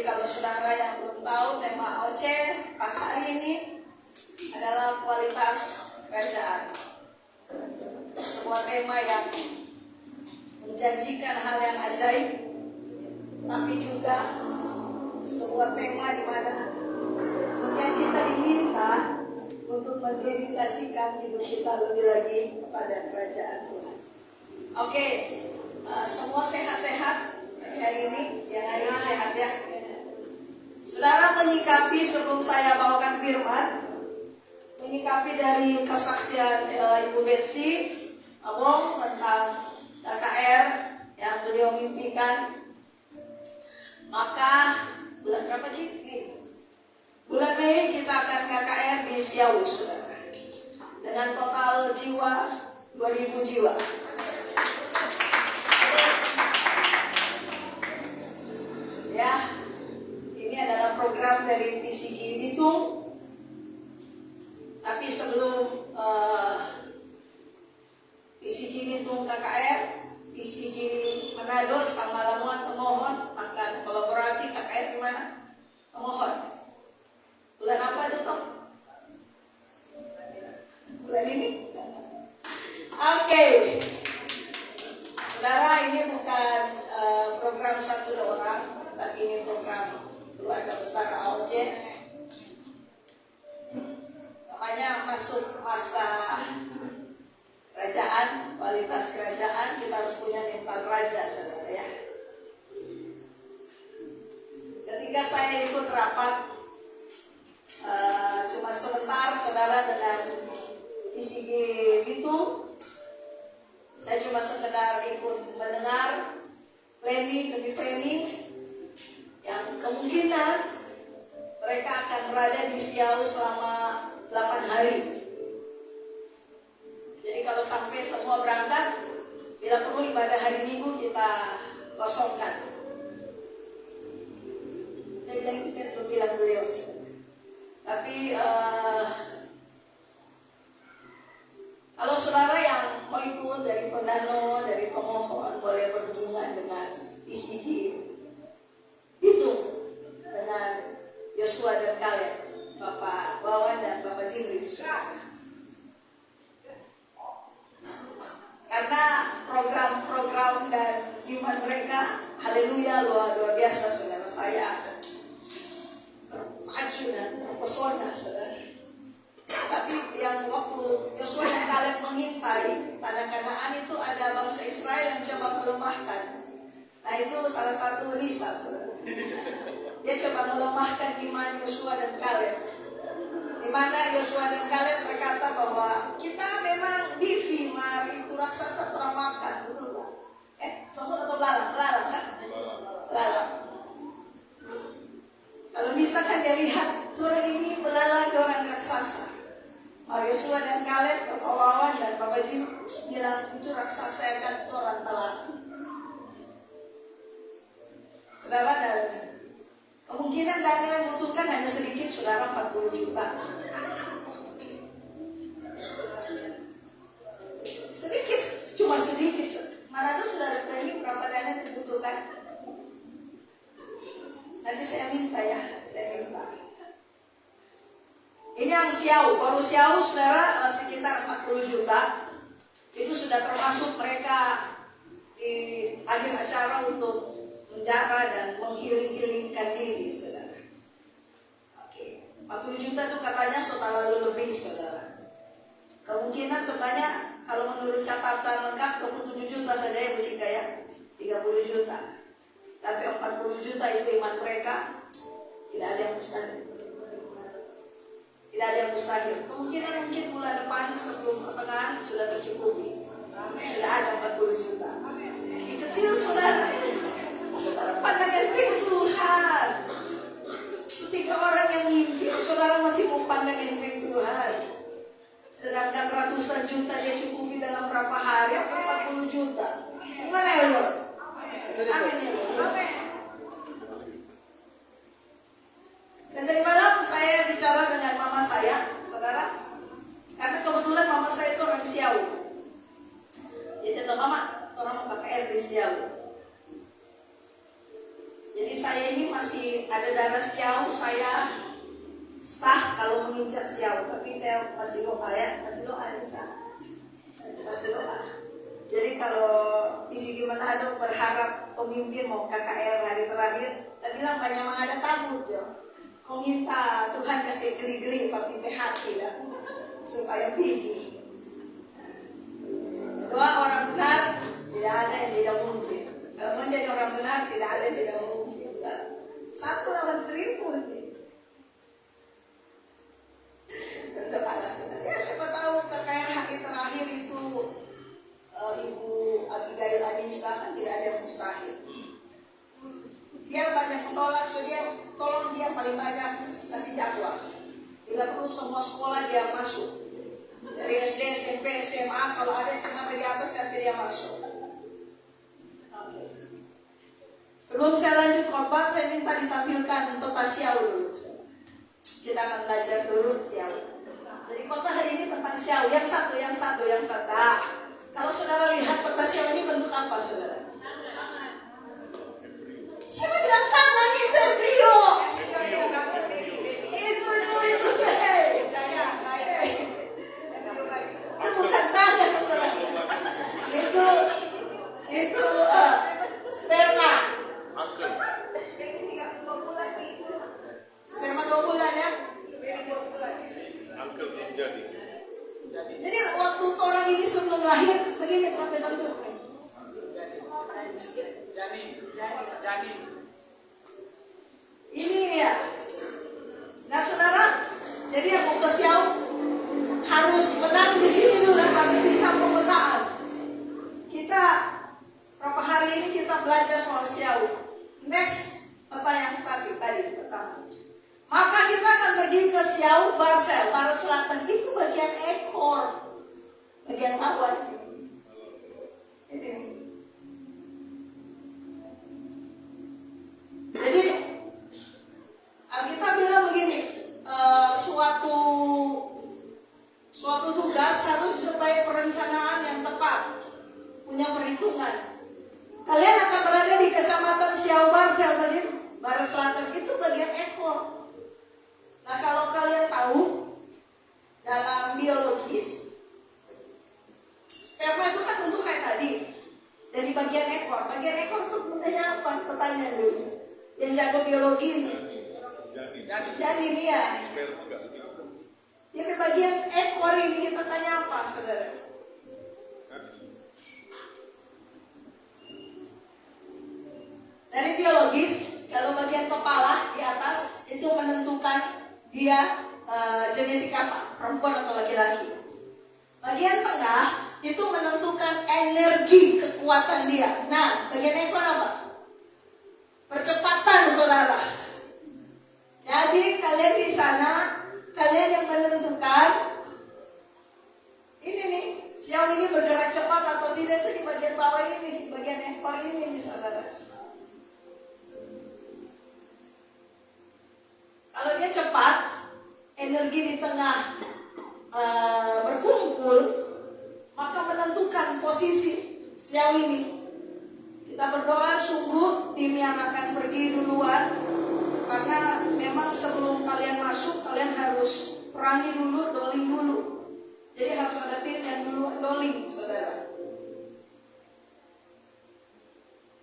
Jadi kalau saudara yang belum tahu, tema OC pas hari ini adalah kualitas kerajaan. Sebuah tema yang menjanjikan hal yang ajaib, tapi juga sebuah tema di mana setiap kita diminta untuk mendedikasikan hidup kita lebih lagi kepada kerajaan Tuhan. Oke, semua sehat-sehat hari ini, siang hari ini sehat ya. Saudara menyikapi sebelum saya bawakan firman, menyikapi dari kesaksian Ibu Betsy ngomong tentang KKR yang beliau mimpikan. Maka bulan berapa sih? Bulan Mei kita akan KKR di Siau, saudara, dengan total jiwa 2.000 jiwa. Ya, ini adalah program dari TCG Bitung. Tapi sebelum TCG Bitung KKR, TCG Manado sama Lamongan pemohon akan kolaborasi KKR di mana? Pemohon. Bulan apa itu toh? Bulan ini? Oke. Saudara, ini bukan program satu orang, tapi ini program keluarga besar AOC. Namanya masuk masa kerajaan, kualitas kerajaan. Kita harus punya mental raja, saudara ya. Ketika saya ikut rapat cuma sebentar, saudara, dengan ICG Bitung, saya cuma sekedar ikut mendengar planning demi planning yang kemungkinan mereka akan berada di Siau selama 8 hari. Jadi kalau sampai semua berangkat, bila perlu ibadah hari Minggu kita kosongkan. Saya belum bilang beliau sih. Tapi kalau saudara yang mau ikut dari pendano, dari pemohon, boleh berhubungan dengan ICG itu, dengan Yosua dan Kaleb, Bapak Wawan dan Bapak Jibril. Karena program-program dan iman mereka, haleluya, luar biasa, saudara. Saya terpacu dan terpesona, saudara. Tapi yang waktu Yosua dan Kaleb mengintai tanah Kanaan itu, ada bangsa Israel yang coba melemahkan. Nah, itu salah satu risau, saudara. Dia coba melemahkan iman Yosua dan Kaleb. Di mana Yosua dan Kaleb berkata bahwa kita memang Bivimar itu raksasa teramakan, betul kan? Semut atau belalang? Belalang kan? Belalang. Kalau misalkan dia lihat orang ini belalang, orang raksasa, Yosua dan Kaleb, Bapak Wawan dan Bapak Jibril bilang itu raksasa yang akan orang telan. Saudara, dan kemungkinan dana yang membutuhkan hanya sedikit, saudara, 40 juta. Sedikit, cuma sedikit. Mana tuh saudara planning berapa dana yang dibutuhkan? Nanti saya minta ya, saya minta. Ini yang Siau, baru Siau, saudara, sekitar 40 juta. Itu sudah termasuk mereka di akhir acara untuk menjara dan menghiling-hilingkan diri, saudara. Oke, 40 juta itu katanya setelah lalu lebih, saudara. Kemungkinan sebenarnya kalau menurut catatan lengkap 27 juta saja ya, Bu Cika ya, 30 juta. Tapi 40 juta itu iman mereka, tidak ada yang mustahil. Tidak ada yang mustahil. Kemungkinan mungkin bulan depan sebelum pertengahan sudah tercukupi. Sudah ada 40 juta. Ini kecil, saudara. Saudara pandang enteng Tuhan. Setiga orang yang mimpi, saudara masih mau pandang enteng Tuhan. Sedangkan ratusan juta dia cukupi dalam berapa hari, 40 juta. Gimana ya, Lord? Amin ya. Amin. Dan tadi malam saya bicara dengan mama saya, saudara. Karena kebetulan mama saya itu orang Siau. Jadi kata mama, orang mau KKR di Siau. Jadi saya ini masih ada darah siau, saya sah kalau menginjak siau, tapi saya kasih doa ya, kasih doa bisa, kasih doa. Jadi kalau PCG Manado berharap pemimpin mau KKR hari terakhir, kita bilang banyak ada tamu jo. Kau minta Tuhan kasih geli-geli papi hati lah, supaya pergi. Doa orang benar tidak ada yang tidak mungkin. Kalau menjadi orang benar tidak ada yang tidak mungkin. 1 lawan 1000. Berdoalah saudara. Ya siapa tahu KKR hari terakhir itu Ibu Abigail Anissa kan tidak ada yang mustahil. Dia banyak menolak, so dia tolong dia paling banyak kasih jadwal. Bila perlu semua sekolah dia masuk. Dari SD, SMP, SMA, kalau ada SMA dari atas kasih dia masuk. Okay. Sebelum saya lanjut khotbah, saya minta ditampilkan peta siau dulu. Kita akan belajar dulu siau. Jadi khotbah hari ini tentang siau. Yang satu. Nah, kalau saudara lihat peta siau ini bentuk apa, saudara? Siapa bilang tangan itu embrio? Itu. Itu bukan tangan, saudara. Itu sperma. Sperma 2 bulan ya? Jadi waktu orang ini sebelum lahir begini tampilan dulu. Janin. Ini ya. Nah saudara, jadi yang mau ke siau harus menang di sini dulu, harus bisa pemetaan. Kita berapa hari ini kita belajar soal siau. Next peta yang tadi pertama. Maka kita akan pergi ke siau Barsel, barat selatan. Itu bagian ekor, bagian bawah. Ini. Jadi Alkitab bilang begini, suatu tugas harus disertai perencanaan yang tepat, punya perhitungan. Kalian akan berada di kecamatan Siau Barsel tadi, barat selatan, itu bagian ekor. Nah kalau kalian tahu dalam biologis, sperma itu kan bentuk kayak tadi, dari bagian ekor. Bagian ekor itu gunanya apa? Pertanyaan dulu. Yang jago biologi ini. Janin ya. Jadi bagian ekor ini kita tanya apa, saudara? Dari biologis, kalau bagian kepala di atas itu menentukan dia genetik apa, perempuan atau laki-laki. Bagian tengah itu menentukan energi kekuatan dia. Nah, bagian ekor apa? Percepatan, saudara. Jadi kalian di sana, kalian yang menentukan ini nih, siau ini bergerak cepat atau tidak itu di bagian bawah ini, bagian ekor ini, saudara. Kalau dia cepat, energi di tengah berkumpul, maka menentukan posisi siau ini. Kita berdoa sungguh tim yang akan pergi duluan, karena memang sebelum kalian masuk, kalian harus perangi dulu, doling dulu. Jadi harus ada tim yang dulu doling, saudara.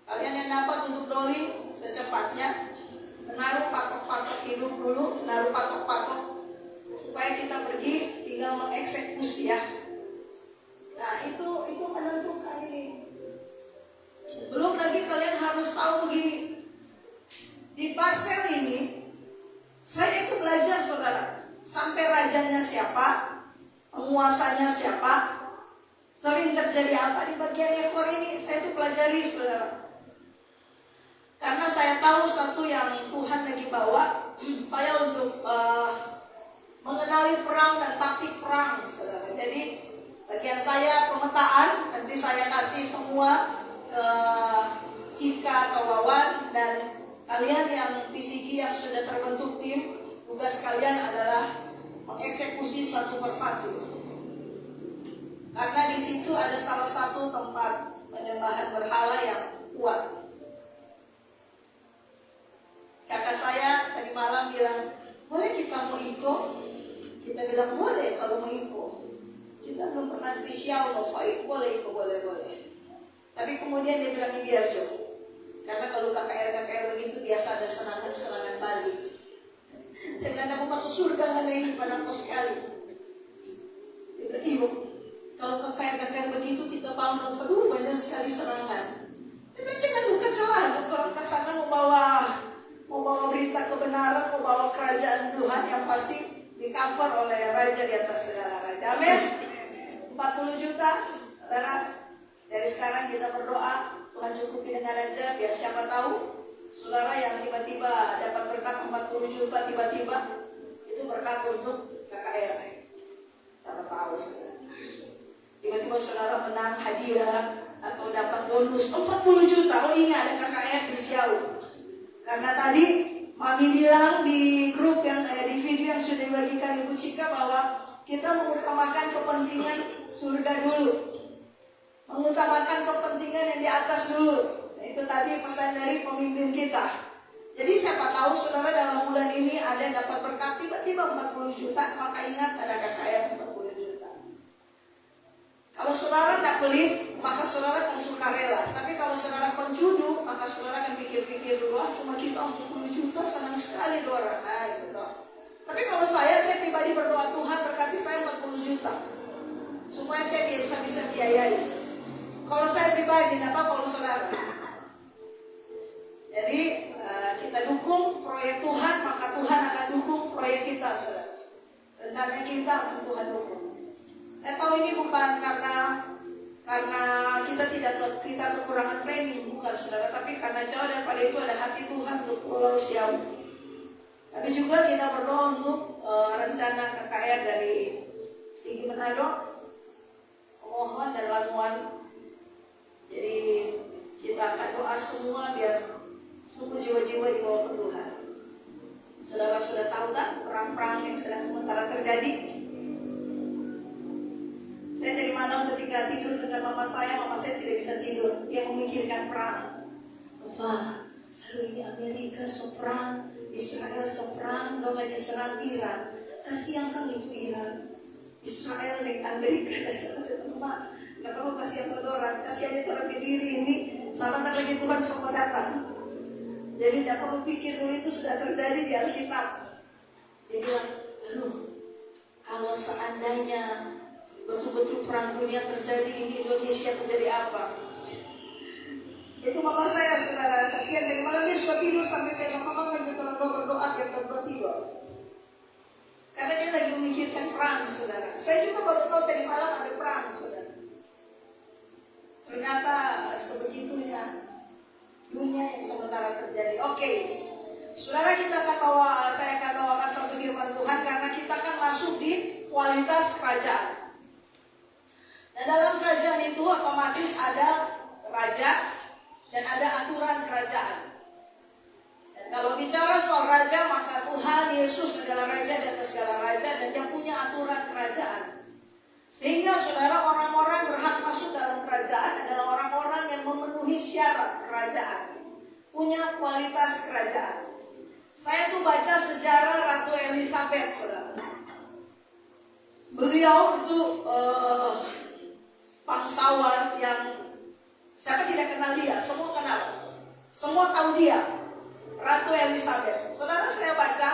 Kalian yang dapat untuk doling secepatnya, menaruh patok-patok hidup dulu, menaruh patok-patok supaya kita pergi tinggal mengeksekusi ya. Nah itu menentukan ini. Belum lagi kalian harus tahu begini, di Barsel ini saya itu belajar, saudara, sampai rajanya siapa, penguasanya siapa, sering terjadi apa di bagian ekor ini, saya itu pelajari, saudara. Karena saya tahu satu yang Tuhan lagi bawa saya untuk mengenali perang dan taktik perang, saudara. Jadi bagian saya pemetaan, nanti saya kasih semua ke Cika atau Wawan, dan kalian yang PCG yang sudah terbentuk tim, tugas kalian adalah mengeksekusi satu persatu. Karena di situ ada salah satu tempat penyembahan berhala yang kuat. Kakak saya belum pernah disiau Novai, boleh. Tapi kemudian dia bilang biar Jo, karena kalau KKR begitu biasa ada serangan balik. Dan Anda mau masuk surga nggak ini padaku sekali. Dia bilang iya, kalau KKR begitu kita paham banyak sekali serangan. Dia bilang jangan buka celah, orang kesana mau bawa berita kebenaran, mau bawa kerajaan Tuhan yang pasti di cover oleh raja di atas segala raja. Amin. 40 juta, saudara. Dari sekarang kita berdoa, Tuhan cukupi dengan aja, biar siapa tahu saudara yang tiba-tiba dapat berkat 40 juta tiba-tiba itu berkat untuk KKR. Siapa tahu saudara. Tiba-tiba saudara menang hadiah atau dapat bonus 40 juta. Oh ini ada KKR di Siau. Karena tadi Mami bilang di grup yang di video yang sudah dibagikan Ibu Cika bahwa kita mengutamakan kepentingan surga dulu. Mengutamakan kepentingan yang di atas dulu. Itu tadi pesan dari pemimpin kita. Jadi siapa tahu saudara dalam bulan ini ada dapat berkat tiba-tiba 40 juta, maka ingat ada KKR 40 juta. Kalau saudara tidak pelit, maka saudara akan sukarela. Tapi kalau saudara penjuduk, maka saudara akan pikir-pikir dulu, cuma kita 40 juta senang sekali orang. Nah itu toh. Tapi kalau saya pribadi berdoa Tuhan berkati saya 40 juta supaya saya bisa biayai. Kalau saya pribadi, nggak tahu kalau saudara. Jadi kita dukung proyek Tuhan, maka Tuhan akan dukung proyek kita, saudara. Rencana kita akan Tuhan dukung. Saya tahu ini bukan karena kita kekurangan planning, bukan saudara, tapi karena jauh daripada itu ada hati Tuhan untuk Pulau Siau. Tapi juga kita berdoa untuk rencana KKR dari Sigi Manado, Mohon dan Lamuan. Jadi kita akan doa semua biar semua jiwa-jiwa dibawa ke Tuhan. Saudara sudah tahu tak perang-perang yang sedang sementara terjadi? Saya dari malam ketika tidur dengan mama saya tidak bisa tidur. Dia memikirkan perang. Wah, hari ini Amerika seperang, Israel seperang, dong lagi serang Iran. Kasihan kan itu Iran. Israel dengan Amerika dasar teman. Nggak perlu kasihan orang, kasihan itu orang diri ini. Sebentar lagi Tuhan semua datang. Jadi tidak perlu pikir dulu itu sudah terjadi di Alkitab. Dia bilang, kalau seandainya betul-betul perang dunia terjadi ini Indonesia terjadi apa? Itu mama saya saudara, kasihan dari malam dia suka tidur sampai saya mama menyuruh berdoa dia berdoa tidur. Karena dia lagi memikirkan perang saudara. Saya juga baru tahu tadi malam ada perang saudara. Ternyata sebegitunya dunia yang sementara terjadi. Oke. Saudara saya akan bawakan satu firman Tuhan karena kita akan masuk di kualitas kerajaan. Dan dalam kerajaan itu otomatis ada raja dan ada aturan kerajaan. Dan kalau bicara soal raja, maka Tuhan Yesus adalah raja di atas segala raja dan dia punya aturan kerajaan. Sehingga saudara orang-orang berhak masuk dalam kerajaan adalah orang-orang yang memenuhi syarat kerajaan, punya kualitas kerajaan. Saya tuh baca sejarah Ratu Elizabeth, saudara. Beliau itu bangsawan yang siapa tidak kenal dia, semua kenal, semua tahu dia, Ratu Elizabeth. Saudara, saya baca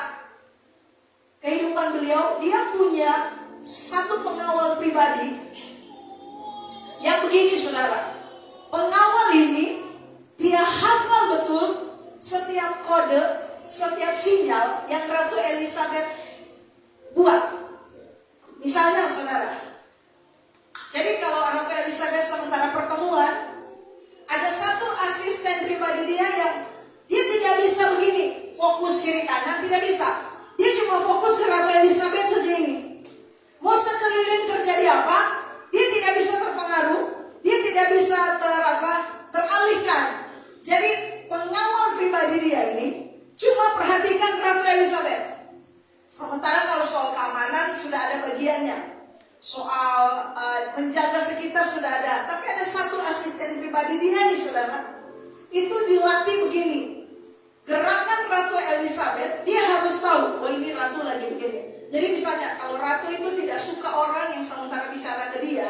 kehidupan beliau, dia punya satu pengawal pribadi yang begini saudara. Pengawal ini dia hafal betul setiap kode, setiap sinyal yang Ratu Elizabeth buat. Misalnya saudara, jadi kalau Ratu Elizabeth sementara pertemuan, ada satu asisten pribadi dia yang dia tidak bisa begini, fokus kiri kanan, tidak bisa. Dia cuma fokus ke Ratu Elizabeth saja ini. Mau sekeliling terjadi apa, dia tidak bisa terpengaruh, dia tidak bisa teralihkan. Jadi pengawal pribadi dia ini cuma perhatikan Ratu Elizabeth. Sementara kalau soal keamanan sudah ada bagiannya, soal menjaga sekitar sudah ada. Tapi ada satu asisten pribadi dia nih saudara, itu dilatih begini. Gerakan Ratu Elizabeth dia harus tahu, oh ini Ratu lagi begini. Jadi misalnya kalau Ratu itu tidak suka orang yang sementara bicara ke dia,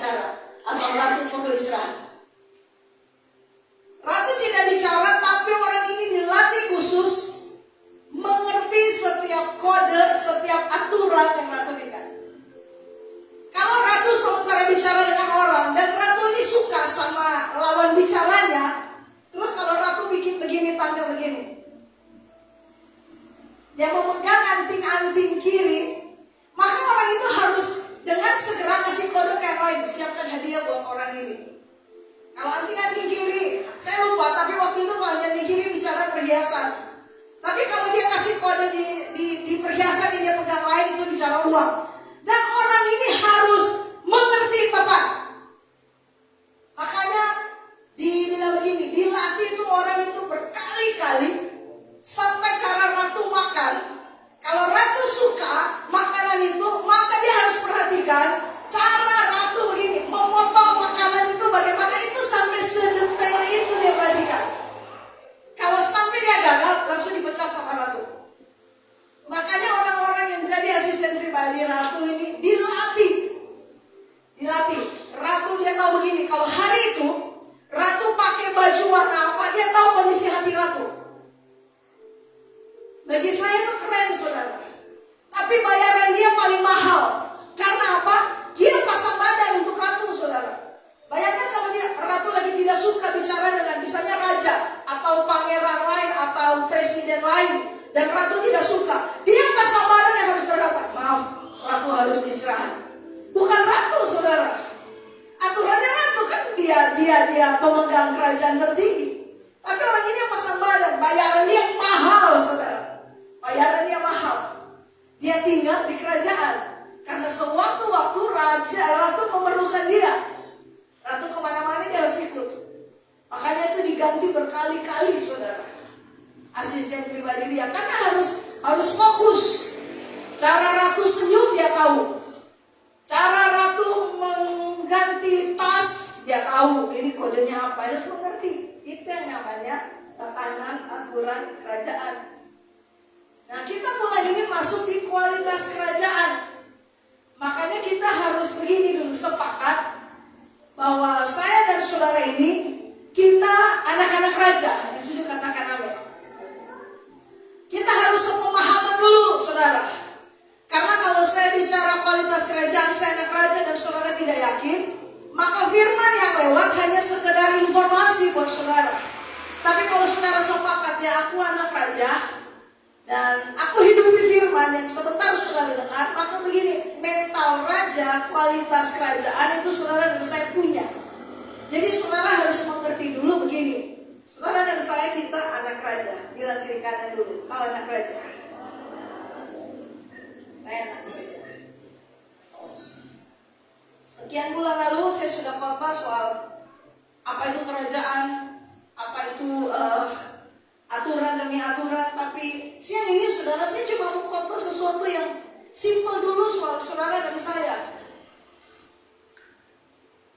bicara, atau ratu perlu istirahat. Ratu tidak bicara, tapi orang ini dilatih khusus mengerti setiap kode, setiap aturan yang ratu berikan. Kalau ratu sementara bicara dengan orang dan ratu ini suka sama lawan bicaranya, terus kalau ratu bikin begini, tanda begini, yang memegang anting-anting kiri, maka orang itu harus dengan segera kasih kode ke yang lain, siapkan hadiah buat orang ini. Kalau anting-anting kiri, saya lupa, tapi waktu itu kalau anting kiri bicara perhiasan. Tapi kalau dia kasih kode di perhiasan, dia pegang lain, itu bicara uang. Dan orang ini harus mengerti tepat. Makanya dibilang begini, dilatih itu orang itu berkali-kali sampai cara ratu makan. Kalau ratu suka makanan itu, maka dia harus perhatikan cara ratu begini, memotong makanan itu bagaimana, itu sampai sedetail itu dia perhatikan. Kalau sampai dia gagal, langsung dipecat sama ratu. Makanya orang-orang yang jadi asisten pribadi ratu ini dilatih. Ratu dia tahu begini, kalau hari itu ratu pakai baju warna apa, dia tahu kondisi hati ratu. Bagi saya itu keren, saudara. Tapi bayaran dia paling mahal. Karena apa? Dia pasang badan untuk ratu, saudara. Bayangkan kalau ratu lagi tidak suka bicara dengan misalnya raja atau pangeran lain atau presiden lain, dan ratu tidak suka, dia pasang badan yang harus berkata, maaf, ratu harus istirahat. Bukan ratu, saudara. Aturannya ratu kan dia pemegang kerajaan tertinggi. Tapi orang ini yang pasang badan, bayaran dia mahal, saudara. Bayaran dia mahal. Dia tinggal di kerajaan karena sewaktu-waktu ratu memerlukan dia. Ratu kemana-mana dia harus ikut. Makanya itu diganti berkali-kali, saudara, asisten pribadi dia, karena harus fokus. Cara ratu senyum dia tahu. Cara ratu mengganti tas dia tahu. Ini kodenya apa, harus mengerti. Itu yang namanya tatanan aturan kerajaan. Nah, kita mulai ini masuk di kualitas kerajaan. Makanya kita harus begini dulu, sepakat bahwa saya dan saudara ini, kita anak-anak raja. Yang setuju katakan amin. Kita harus sepemahaman dulu, saudara. Karena kalau saya bicara kualitas kerajaan, saya anak raja dan saudara tidak yakin, maka firman yang lewat hanya sekedar informasi buat saudara. Tapi kalau saudara sepakat, ya aku anak raja dan aku hidupi firman yang sebentar saudara dengar, maka begini, mental raja, kualitas kerajaan itu saudara dan saya punya. Jadi saudara harus mengerti dulu begini, saudara dan saya kita anak raja. Bilang kiri kanan dulu, kalau anak raja. Saya anak raja. Sekian bulan lalu saya sudah khotbah soal apa itu kerajaan, apa itu aturan demi aturan. Tapi siang ini saudara, saya cuma mau khotbah sesuatu yang simpel dulu soal saudara dan saya.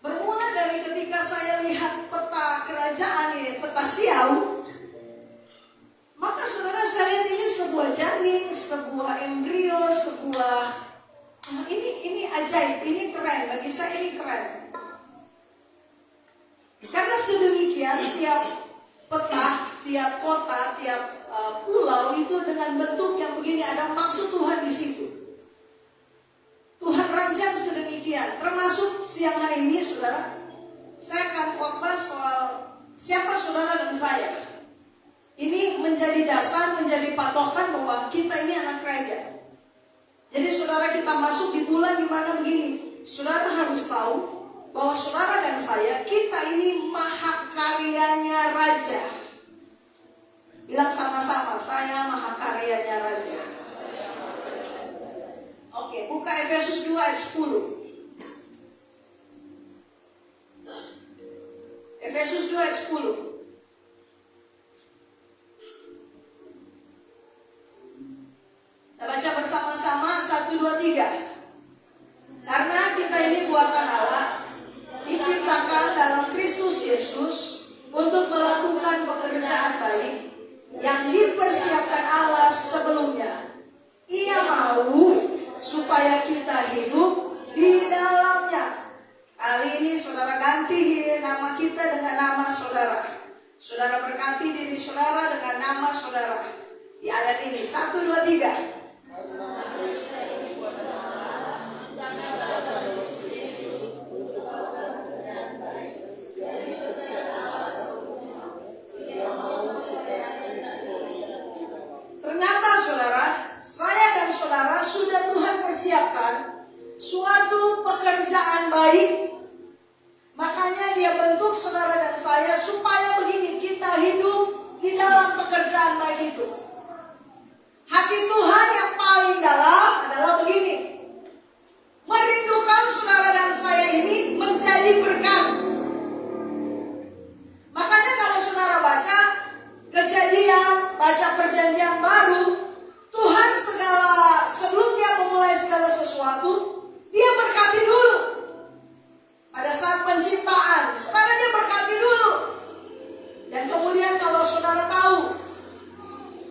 Bermula dari ketika saya lihat peta kerajaan ini, peta siau, maka saudara saya lihat ini sebuah janin, sebuah embrio, sebuah ini ajaib, ini keren, bagi saya ini keren. Karena sedemikian tiap peta, tiap kota, tiap pulau itu dengan bentuk yang begini, ada maksud Tuhan di situ. Tuhan rancang sedemikian. Termasuk siang hari ini, saudara, saya akan khotbah soal siapa saudara dan saya. Ini menjadi dasar, menjadi patokan bahwa kita ini anak raja. Jadi saudara, kita masuk di bulan di mana begini, saudara harus tahu bahwa saudara dan saya, kita ini mahakaryanya raja. Bilang sama-sama, saya mahakaryanya raja. Oke, buka Efesus 2 ayat 10. Efesus 2 ayat 10. Kita baca bersama-sama 1, 2, 3. Karena kita ini buatan Allah, diciptakan dalam Kristus Yesus untuk melakukan pekerjaan baik yang dipersiapkan Allah sebelumnya. Ia mau supaya kita hidup di dalamnya. Kali ini saudara ganti nama kita dengan nama saudara. Saudara berkati diri saudara dengan nama saudara. Di ayat ini 1, 2, 3. Ternyata saudara, saya dan saudara sudah Tuhan persiapkan suatu pekerjaan baik. Makanya dia bentuk saudara dan saya supaya begini, kita hidup di dalam pekerjaan baik itu. Hati Tuhan yang paling dalam adalah begini, merindukan saudara dan saya ini menjadi berkat. Makanya kalau saudara baca Kejadian, baca Perjanjian Baru, Tuhan sebelum dia memulai segala sesuatu, dia berkati dulu. Pada saat penciptaan, saudara dia berkati dulu. Dan kemudian kalau saudara tahu,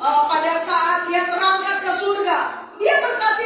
pada saat dia terangkat ke surga, dia berkati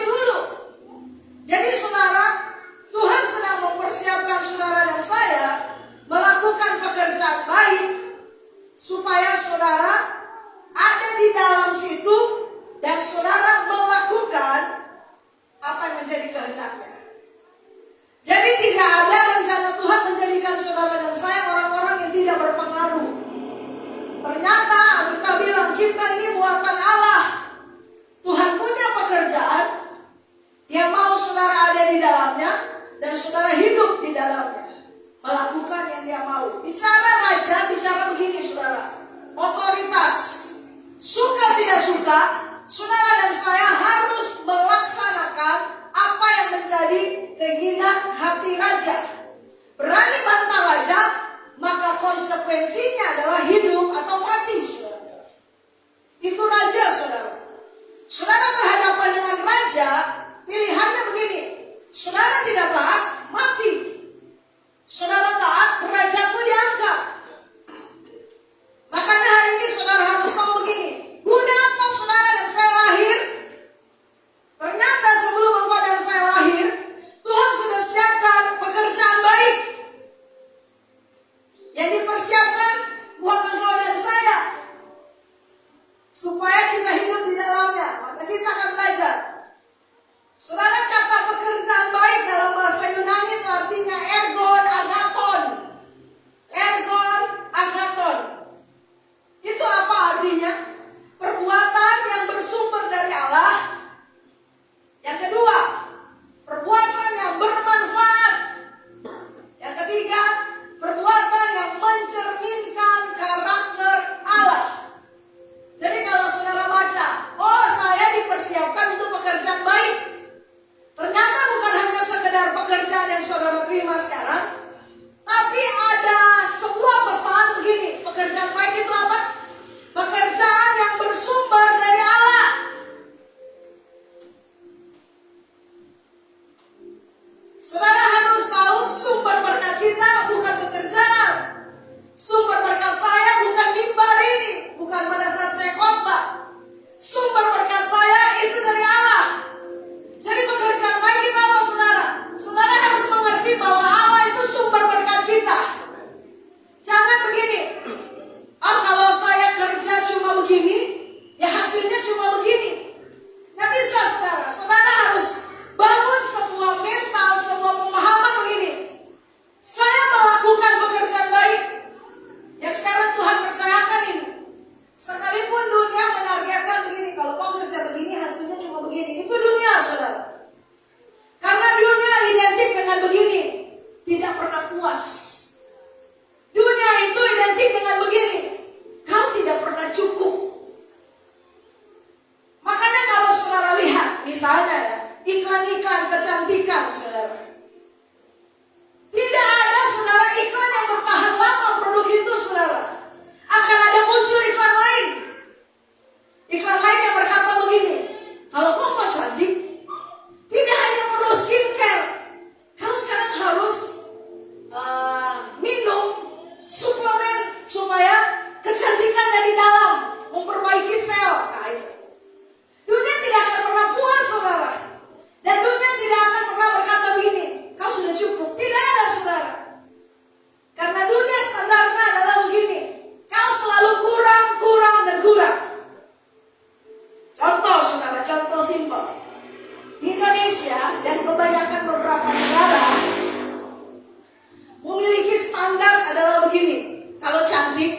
standar adalah begini. Kalau cantik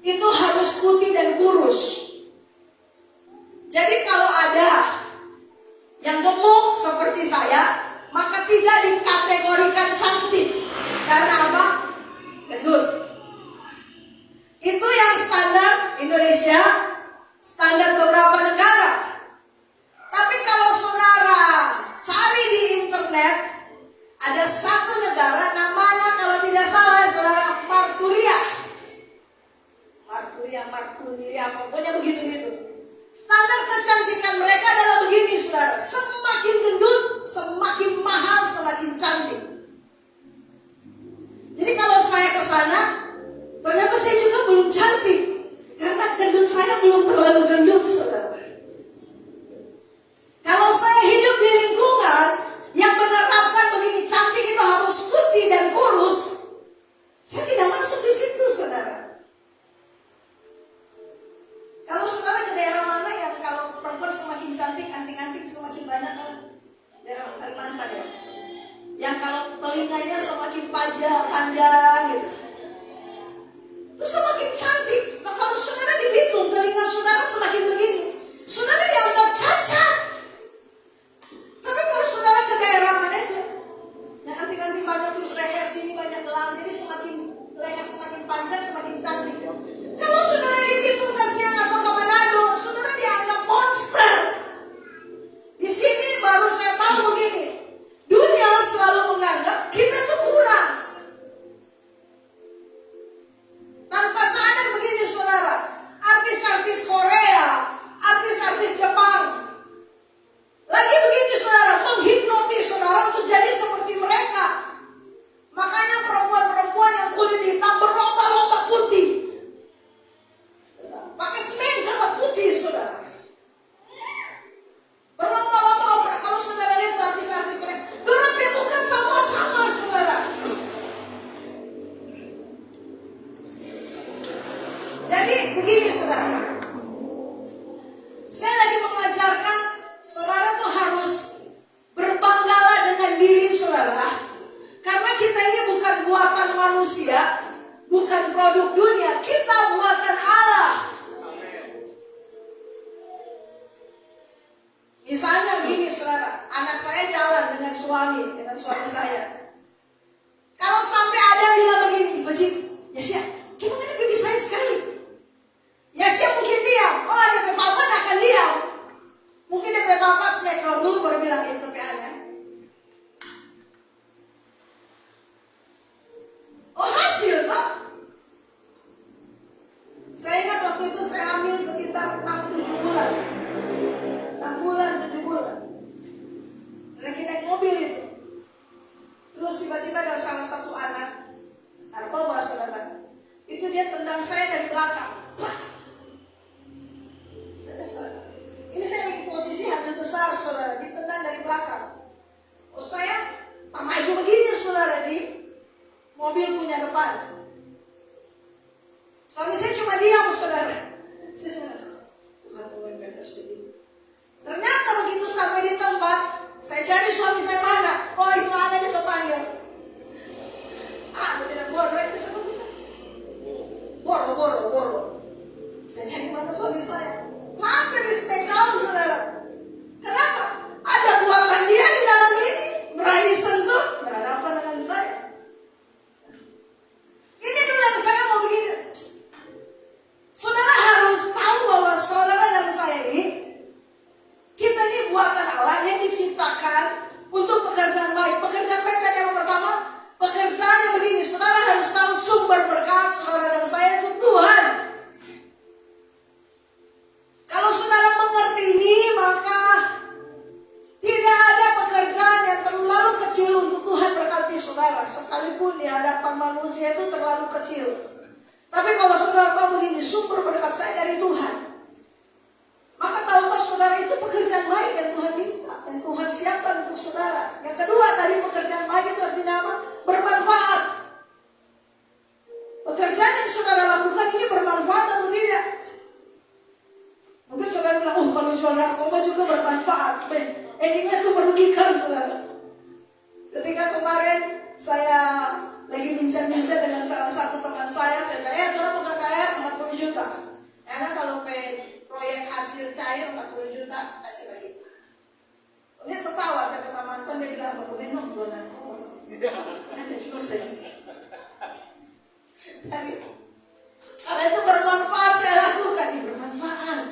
itu harus putih dan kurus. Jadi kalau ada yang gemuk seperti saya, maka tidak dikategorikan cantik. Karena apa? Gendut. Itu yang standar Indonesia, standar beberapa negara. Tapi kalau saudara cari di internet, ada satu negara namanya kalau tidak salah saudara Marturia, pokoknya begitu-gitu. Standar kecantikan mereka adalah begini saudara, semakin gendut, semakin mahal, semakin cantik. Jadi kalau saya ke sana, ternyata saya juga belum cantik, karena gendut saya belum terlalu gendut saudara. Kalau saya hidup di lingkungan yang menerapkan begini, cantik itu harus putih dan kurus, saya tidak masuk di situ saudara. Kalau saudara ke daerah mana yang kalau perempuan semakin cantik, anting-anting semakin banyak, daerah Kalimantan ya, yang kalau telinganya semakin panjang gitu, itu semakin cantik. Nah kalau saudara di Bitung, telinga saudara semakin begini, saudara dianggap cacat. Tapi kalau saudara ke daerah mana itu, yang anting-anting banyak, terus leher sini banyak gelang, jadi semakin leher semakin panjang, semakin cantik. Kalau saudara di Bitung, Kasihan atau ke Manado, saudara dianggap monster. Di sini baru saya tahu begini, dunia selalu menganggap kita tuh kurang. Tanpa sadar begini saudara, artis-artis Korea, artis-artis Jepang, lagi begini saudara, menghipnotis saudara untuk jadi seperti mereka. Makanya perempuan-perempuan yang kulit hitam berlomba-lomba putih, pakai semen sama putih saudara, berlomba-lomba opera. Kalau saudara lihat artis-artis Korea, dorang bukan sama-sama saudara. Jadi begini saudara, saya lagi mengajarkan saudara tuh harus berbanggalah dengan diri saudara, karena kita ini bukan buatan manusia, bukan produk dunia, kita buatan Allah. Misalnya begini saudara, anak saya jalan dengan suami saya. Kalau sampai ada bilang begini, Bajik, Yasia, gimana bibi saya sekali? Yasia mungkin diam, oh ada papa akan diam. Mungkin dia papa smackdown dulu baru bilang itu PA-nya. Oh hasil toh? Saya ingat waktu itu saya hamil sekitar 6-7 bulan. 6 bulan, 7 bulan. Lagi naik mobil itu. Terus tiba-tiba ada salah satu anak narkoba saudara. Itu dia tendang saya dari belakang. Ini saya lagi posisi hamil besar saudara, ditendang dari belakang. Oh saya tak maju begini saudara, di mobil punya depan. Suami saya cuma diam saudara. Saya cuma Tuhan jaga seperti ini. Ternyata begitu sampai di tempat, saya cari suami saya mana. Oh itu anaknya saya panggil. Dia bilang bodoh itu sama kita. Boro. Saya cari mana suami saya. Hampir di smackdown saudara. Kenapa? Ada buatan dia di dalam ini, berani sentuh, berhadapan dengan saya. Ini dulu yang saya mau begini. Saudara harus tahu bahwa saudara dan saya ini, kita ini buatan Allah yang diciptakan untuk pekerjaan baik. Pekerjaan baik tadi yang pertama, pekerjaan yang begini. Saudara harus tahu sumber berkat saudara dan saya itu Tuhan. Kalau saudara mengerti ini, maka tidak ada pekerjaan yang terlalu kecil untuk Tuhan berkati saudara. Sekalipun di hadapan manusia itu terlalu kecil. Tapi kalau saudara tahu begini, sumber berkat saya dari Tuhan, maka tahukah saudara itu pekerjaan baik yang Tuhan minta, yang Tuhan siapkan untuk saudara. Yang kedua tadi, pekerjaan baik itu artinya apa? Bermanfaat. Pekerjaan yang saudara lakukan ini bermanfaat atau tidak? Mungkin saudara bilang, oh kalau jual narkoba juga bermanfaat. Endingnya itu merugikan saudara. Ketika kemarin saya lagi bincang-bincang Karena itu bermanfaat, saya lakukan. Ini bermanfaat.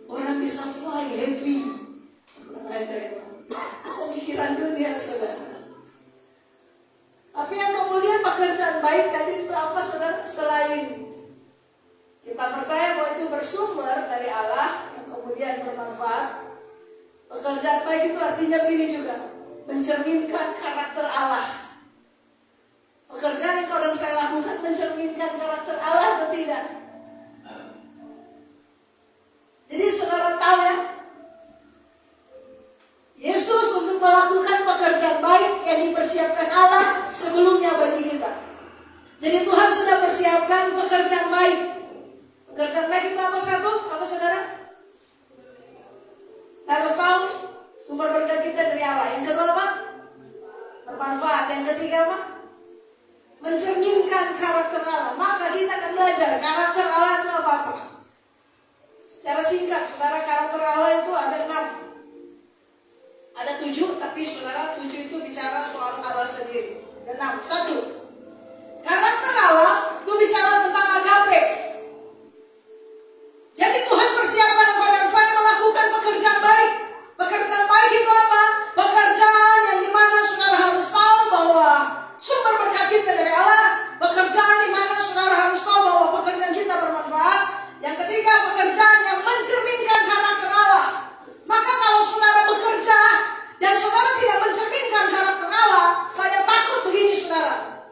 Orang bisa fly, happy. Kurang ajar itu. Pemikiran dunia, saudara. Tapi yang kemudian pekerjaan baik tadi itu apa, saudara? Selain kita percaya bahwa itu bersumber dari Allah, yang kemudian bermanfaat, pekerjaan baik itu artinya begini juga, mencerminkan karakter Allah. Pekerjaan yang orang saya lakukan mencerminkan karakter Allah atau tidak? Jadi saudara tahu ya, Yesus untuk melakukan pekerjaan baik yang dipersiapkan Allah sebelumnya bagi kita. Jadi Tuhan sudah persiapkan pekerjaan baik. Pekerjaan baik itu apa satu? Apa saudara? Harus tahu sumber berkat kita dari Allah. Yang kedua apa? Bermanfaat. Yang ketiga apa? Mencerminkan karakter Allah. Maka kita akan belajar karakter Allah itu apa-apa. Secara singkat, saudara, karakter Allah itu ada 6. Ada 7, tapi saudara 7 itu bicara soal Allah sendiri. Ada 6. 1. Karakter Allah itu bicara tentang agape. Jadi Tuhan persiapkan kepada saya melakukan pekerjaan baik. Pekerjaan baik itu apa? Pekerjaan yang dimana saudara harus tahu bahwa sumber berkat kita dari Allah. Pekerjaan dimana saudara harus tahu bahwa pekerjaan kita bermanfaat. Yang ketiga, pekerjaan yang mencerminkan karakter Allah. Maka kalau saudara bekerja dan saudara tidak mencerminkan karakter Allah, saya takut begini saudara.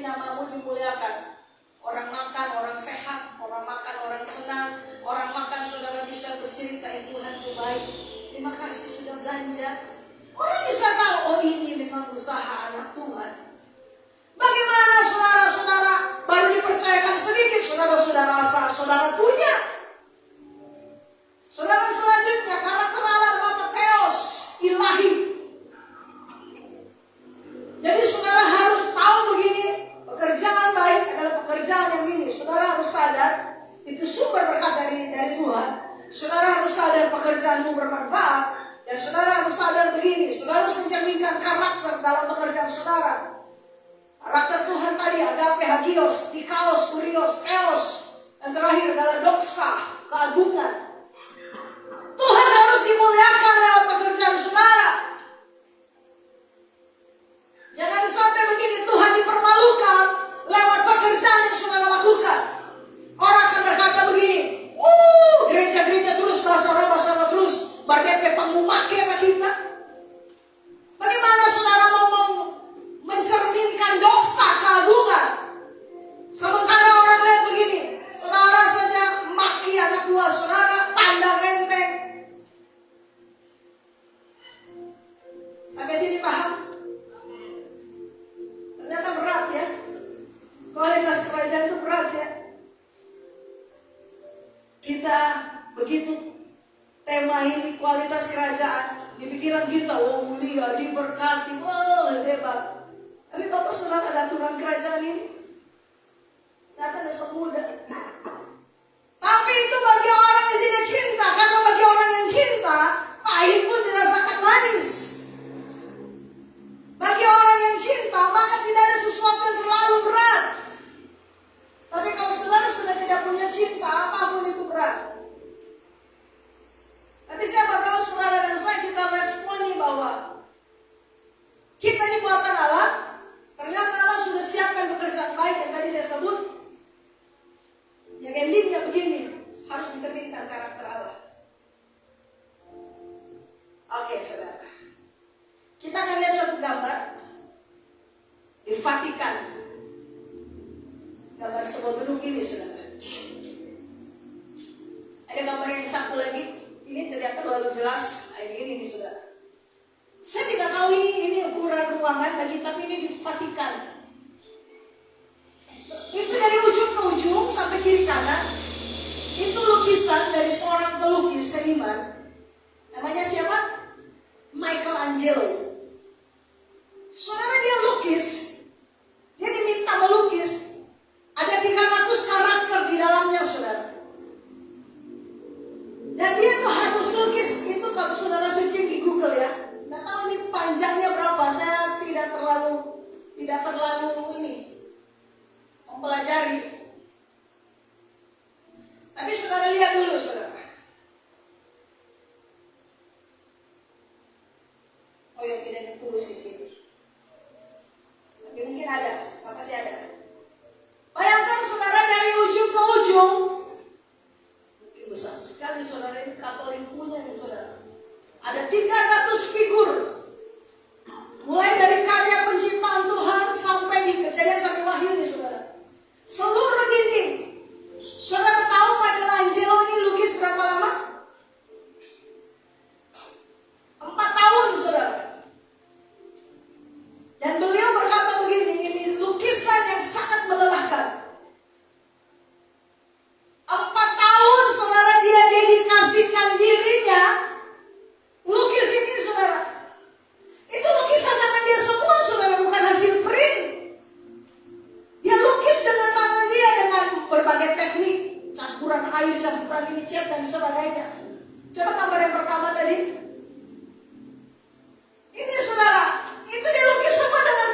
namamu dimuliakan. Orang makan, orang sehat, orang makan, orang senang, orang makan saudara bisa bercerita, Tuhan itu baik. Terima kasih sudah belanja. Orang bisa tahu, oh ini memang usaha anak Tuhan. Bagaimana saudara-saudara baru dipercayakan sedikit, saudara-saudara rasa saudara punya. Saudara selanjutnya, karakter Allah Bapa Theos, ilahi. Jadi saudara harus tahu begini, pekerjaan baik adalah pekerjaan yang ini. Saudara harus sadar, itu sumber berkat dari Tuhan. Saudara harus sadar pekerjaanmu bermanfaat. Dan saudara harus sadar begini, saudara harus mencerminkan karakter dalam pekerjaan saudara. Karakter Tuhan tadi, agape, hagios, tikaos, kurios, eos. Dan terakhir adalah doksa, keagungan. Tuhan harus dimuliakan lewat pekerjaan saudara. Jangan sampai begini, Tuhan dipermalukan lewat pekerjaan yang saudara lakukan. Orang akan berkata begini, gereja-gereja terus, bahasa terus, berdepe pangumake apa kita. Bagaimana saudara mau mencerminkan dosa keagungan? Sementara orang lihat begini, saudara saja maki anak buah saudara, pandang enteng. Sampai sini paham? Ternyata berat ya. Kualitas kerajaan itu berat ya. Kita begitu tema ini kualitas kerajaan di pikiran kita, oh mulia, diberkati, wah hebat. Tapi kalau saudara ada aturan kerajaan ini, ternyata ada semudah. Tapi itu bagi orang yang tidak cinta, karena bagi orang yang cinta, pahit pun dirasakan manis. Bagi orang yang cinta, maka tidak ada sesuatu yang terlalu berat. Tapi kalau saudara sudah tidak punya cinta, apapun itu berat. Tapi saya berdoa saudara dan saya kita responi bahwa kita ini buatan Allah. Ternyata Allah sudah siapkan pekerjaan baik yang tadi saya sebut. Yang endingnya begini, harus mencerminkan karakter Allah. Oke saudara, kita akan lihat satu gambar di Vatikan. Gambar sebuah gedung ini saudara. Ada gambar yang satu lagi. Ini ternyata terlalu jelas. Ini saudara. Saya tidak tahu ini ukuran ruangan lagi, tapi ini di Vatikan. Itu dari ujung ke ujung sampai kiri kanan. Itu lukisan dari seorang pelukis seniman. Namanya siapa? Michelangelo. Saudara, dia lukis. Dia diminta melukis. Ada 300 karakter di dalamnya saudara. Dan dia tuh harus lukis. Itu kalau saudara searching di Google ya. Nggak tahu ini panjangnya berapa. Saya tidak terlalu ini mempelajari. Tapi saudara lihat dulu saudara. Oh ya, tidak ditulis di sini. Tapi mungkin ada, pasti ada. Bayangkan saudara dari ujung ke ujung. Mungkin besar sekali saudara, ini Katolik punya nih saudara. Ada 300 figur. Mulai dari karya penciptaan Tuhan sampai di Kejadian sampai Wahyu nih saudara. Seluruh dinding. Saudara tahu Michelangelo ini lukis berapa lama? 4 tahun saudara. Dan beliau berkata begini, ini lukisan yang sangat melelahkan. 4 tahun saudara dia dedikasikan dirinya lukis ini saudara. Itu lukisan tangan dia semua saudara, bukan hasil print. Dia lukis dengan tangan dia dengan berbagai teknik, campuran air, campuran ini, cat dan sebagainya. Coba gambar yang pertama tadi. Ini saudara, itu dia lukis semua dengan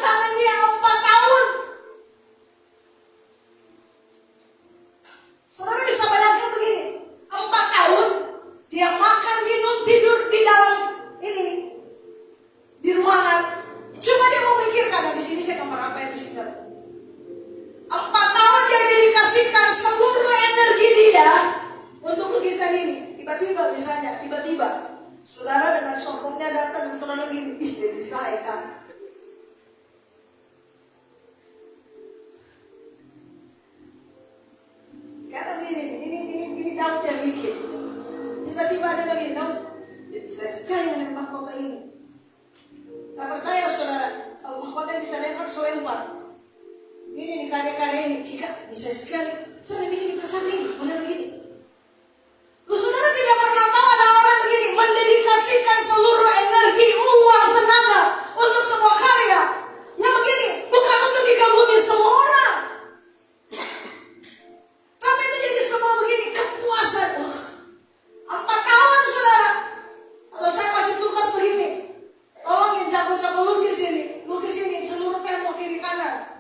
bisa sekali. Saya bikin ini, mana begini. Lu saudara tidak pernah tahu ada orang begini mendedikasikan seluruh energi, uang, tenaga untuk sebuah karya. Yang begini bukan untuk dikagumi semua orang, tapi itu jadi semua begini kepuasan. 4 tahun saudara, kalau saya kasih tugas begini, tolongin jago-jago lukis ini seluruh tembok kiri kanan.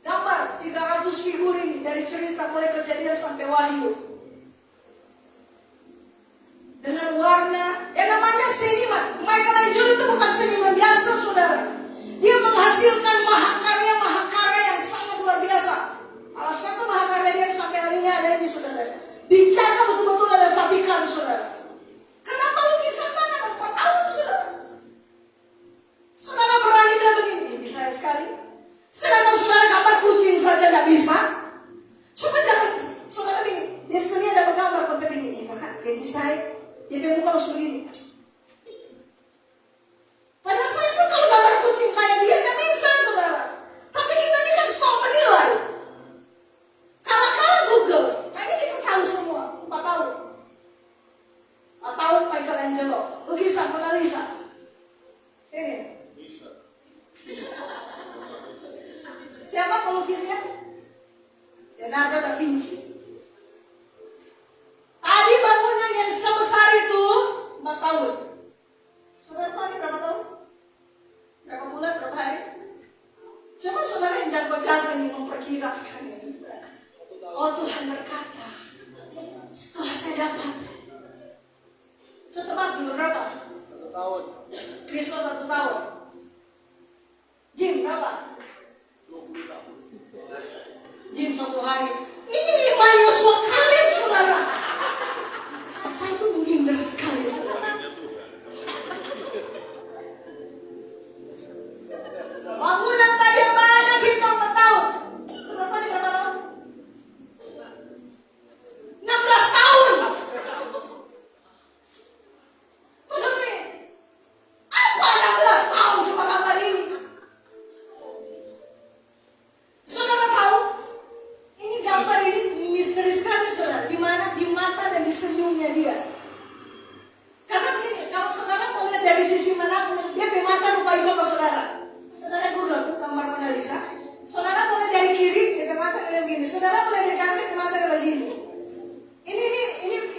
Gambar 300 figur ini dari cerita mulai Kejadian sampai Wahyu. Dengan warna, namanya seniman. Michelangelo itu bukan seniman biasa saudara. Dia menghasilkan mahakarya yang sangat luar biasa. Salah satu mahakarya dia sampai hari ini ada ini saudara. Dijaga betul-betul oleh Vatikan saudara. Kenapa lukisan tangan 4 tahun saudara? Saudara berani bilang begini, bisa sekali. Sedangkan saudara gambar kucing saja tidak bisa. Coba jangan saudara begini. Di sini ada gambar konten begini. Kakak, dia bisa. Dia muka harus begini. Padahal saya pun kalau gambar kucing kayak dia tidak bisa saudara. Tapi kita ini kan sok menilai. Kalah-kalah Google. Kayaknya kita tahu semua. 4 tahun. 4 tahun Michelangelo. Lukisan Mona Lisa. Sini. Siapa pelukisnya? Leonardo da Vinci. Tadi bangunan yang sebesar itu 4 tahun. Saudara tahu ini berapa tahun? Berapa bulan, berapa hari? Cuma saudara yang jago-jago ini memperkirakan itu. Oh Tuhan berkata, setelah saya dapat. Tebak dulu berapa? 1 tahun. Kristus 1 tahun. Jim berapa? 20 tahun. Jim 1 hari. Ini iman Yosua Kaleb saudara. Saya itu menghindar sekali saudara. Bangunan tadi yang banyak kita 4 tahun. Saudara tadi berapa tahun? 16 tahun. Maksudnya apa 16 tahun cuma gambar ini? Saudara tahu? Ini gambar ini misteri sekali saudara. Di mana? Di mata dan di senyumnya dia. Karena begini, kalau saudara mau lihat dari sisi manapun, dia punya mata rupa itu apa saudara? Saudara Google tuh gambar Mona Lisa. Saudara mulai dari kiri, dia punya mata kayak begini. Saudara mulai dari kanan, dia punya mata kayak begini.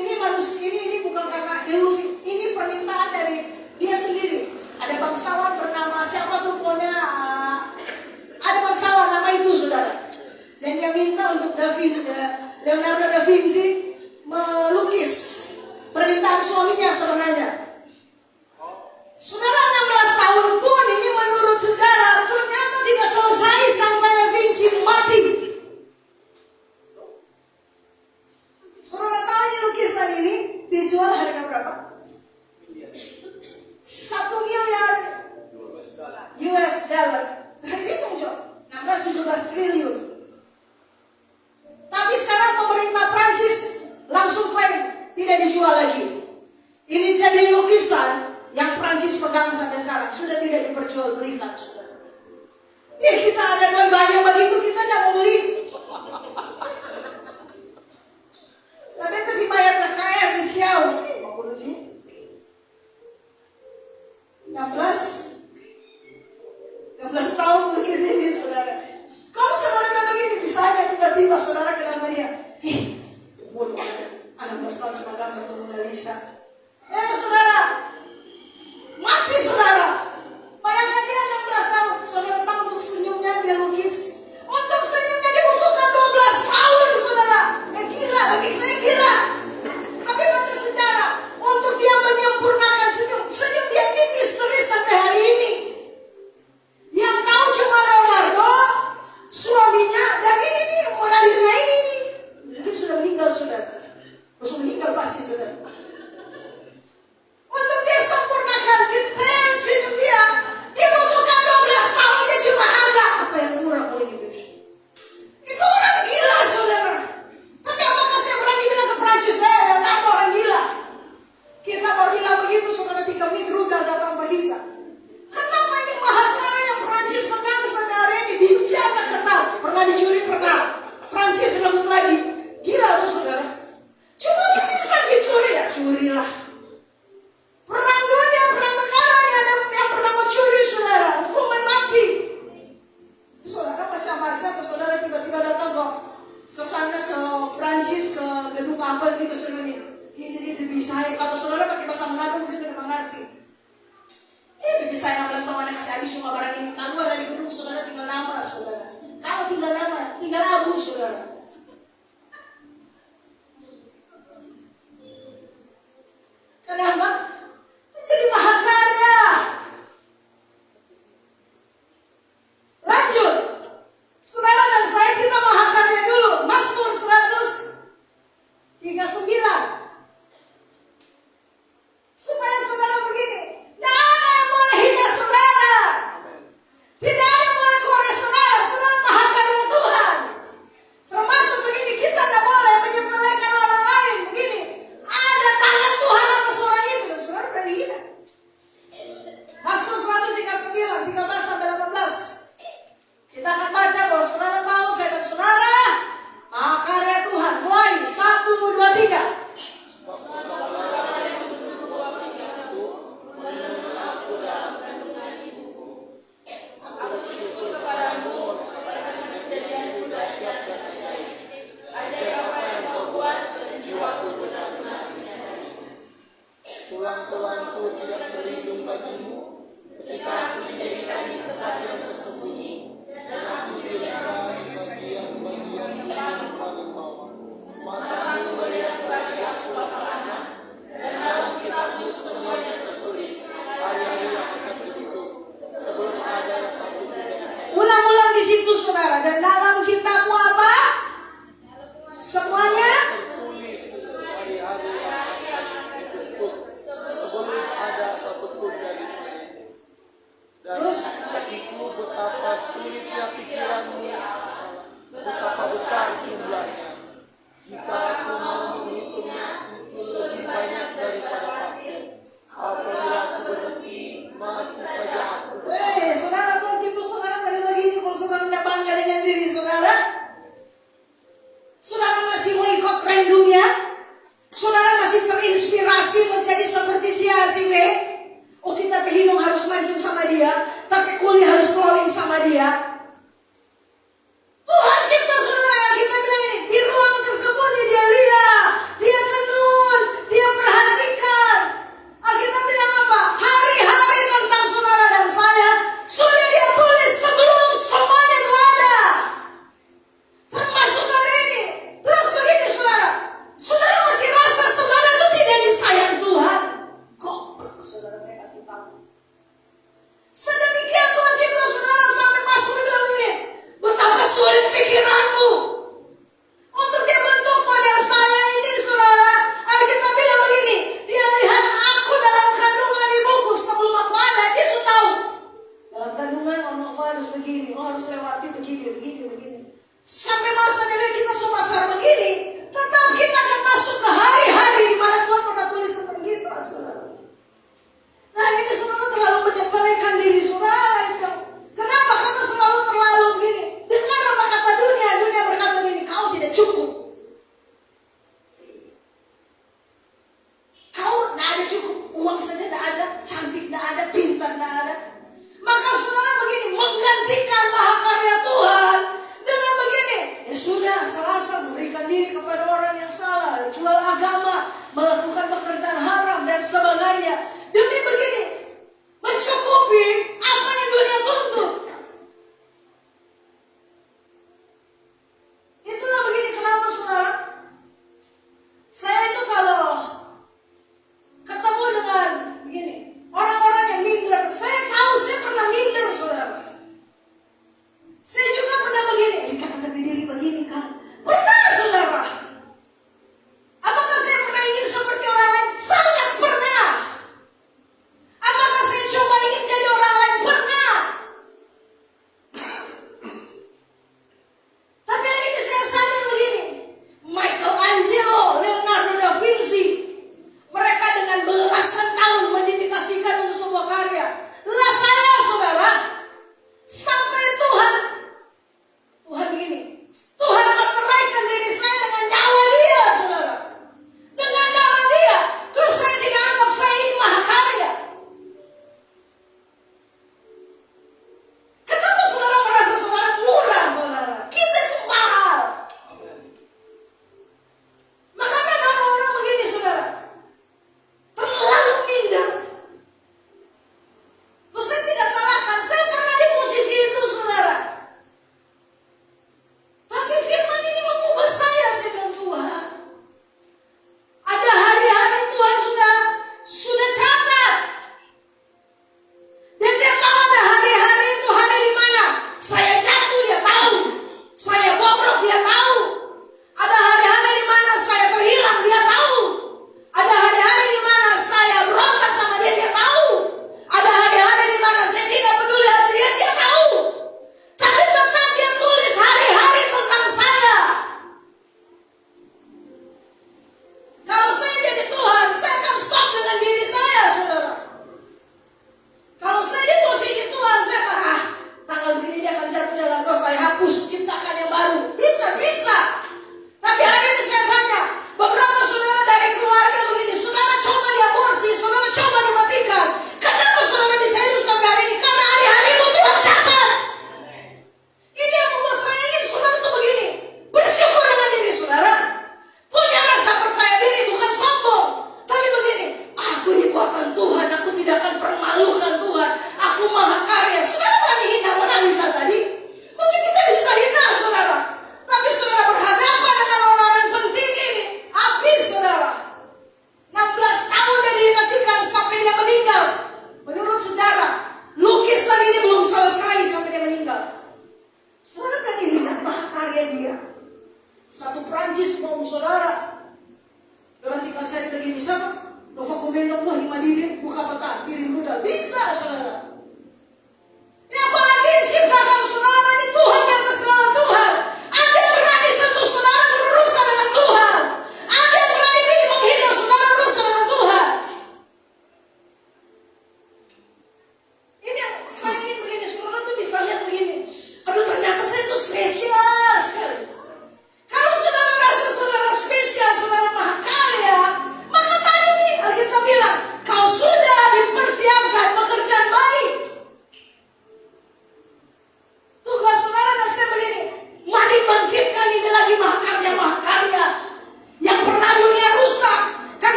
Ini manusia, ini bukan karena ilusi. Ini permintaan dari dia sendiri. Ada bangsawan bernama siapa tuh pokoknya. Ada bangsawan nama itu saudara. Dan dia minta untuk Leonardo da Vinci melukis permintaan suaminya sebenarnya. Saudara 16 tahun pun ini menurut sejarah ternyata tidak selesai sampai Da Vinci mati. Saudara tahu ini lukisan ini dijual harga berapa? 1 miliar US dollar. Hitung coba, 16-17 triliun. Tapi sekarang pemerintah Prancis langsung klaim tidak dijual lagi. Ini jadi lukisan yang Prancis pegang sampai sekarang sudah tidak diperjualbelikan saudara. Ya kita ada duit banyak begitu kita tidak mau beli. Tapi itu dibayar KKR di Siau 50 juta. 16 tahun lukis ini saudara. Kalau saudara udah begini bisa aja tiba-tiba saudara kenal dia. Bodoh anak 16 tahun cuma gambar Mona Lisa. Saudara mati saudara. Bayangkan dia 16 tahun. Saudara tahu untuk senyumnya dia lukis. Untuk senyumnya dibutuhkan 12 tahun saudara. Gila bagi saya gila. Tapi baca sejarah untuk dia menyempurnakan senyum dia ini misteri sampai hari saya 16 tahun anak kasih habis semua barang ini. Keluar dari gedung, saudara tinggal nama, saudara. Kalau tinggal nama, tinggal abu, saudara. Kenapa? Jadi mahakarya. Lanjut. Saudara dan saya kita mahakarya dulu. Mazmur 139. Supaya saudara begini. Tidak ada yang boleh hina saudara. Tidak ada yang boleh korek saudara. Saudara mahakarya Tuhan. Termasuk begini, kita tidak boleh menyepelekan orang lain. Begini, ada tangan Tuhan atas orang itu. Saudara berani hina. Mazmur 139, 13 sampai 18. Kita akan baca bahwa saudara tahu, saya dan saudara mahakarya Tuhan. Mulai 1, 2, 3. Tulang-tulangku tidak berlindung bagimu ketika aku dijadikan di tempat yang tersembunyi dan aku diberikan bagian-bagian yang paling bawah. Matamu melihat lagi aku anak-anak dan dalam kitabmu semuanya tertulis hari-hari yang akan ditutup sebelum ada satu tidak. Ulang-ulang di situ saudara. Dan dalam kitabmu apa? Semuanya Tertulis hari-hari yang akan ditutup sebelum ada satupun dari mereka. Dan terus. bagiku betapa sulitnya pikiranmu, betapa besar jumlahnya. Jika aku mau menghitungnya, itu lebih banyak daripada pasir. Apabila aku berhenti, masih saja aku Saudara Tuhan situ saudara pada begini. Kalau saudara tidak bangga dengan diri saudara, saudara masih mau ikut tren dunia, saudara masih terinspirasi menjadi seperti si A si B. Oh kita hidung harus maju sama dia, tapi kulit harus flowing sama dia. Tuhan cipta saudara, kita bilang ini, di ruang tersembunyi dia lihat, dia tenun, dia perhatikan. Alkitab bilang apa? Hari-hari tentang saudara dan saya sudah dia tulis sebelum semuanya itu ada. Termasuk hari ini. Terus begini saudara, saudara masih rasa saudara itu tidak disayang Tuhan. Kok saudara saya kasih tahu? Sedemikian Tuhan cipta saudara sampai masuk di dalam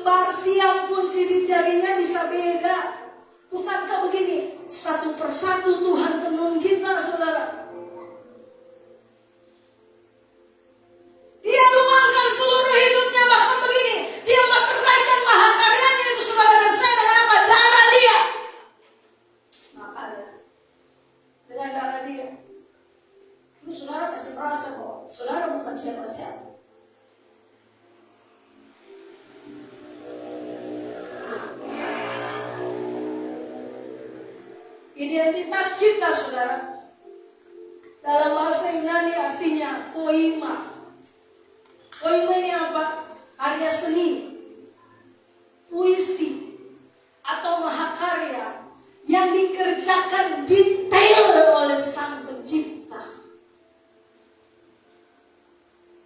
kembar, siang pun sidik jarinya bisa beda. Bukankah begini? Satu persatu Tuhan tenun kita, saudara. Dia luangkan seluruh hidupnya, bahkan begini. Dia maternaikan mahakaryanya itu, saudara dan saya, dengan apa? Darah dia. Makanya, dengan darah dia. Terus saudara pasti merasa bahwa saudara bukan siapa-siapa. Identitas kita, saudara, dalam bahasa Yunani artinya poima. Poima ini apa? Karya seni, puisi, atau mahakarya yang dikerjakan detail oleh Sang Pencipta.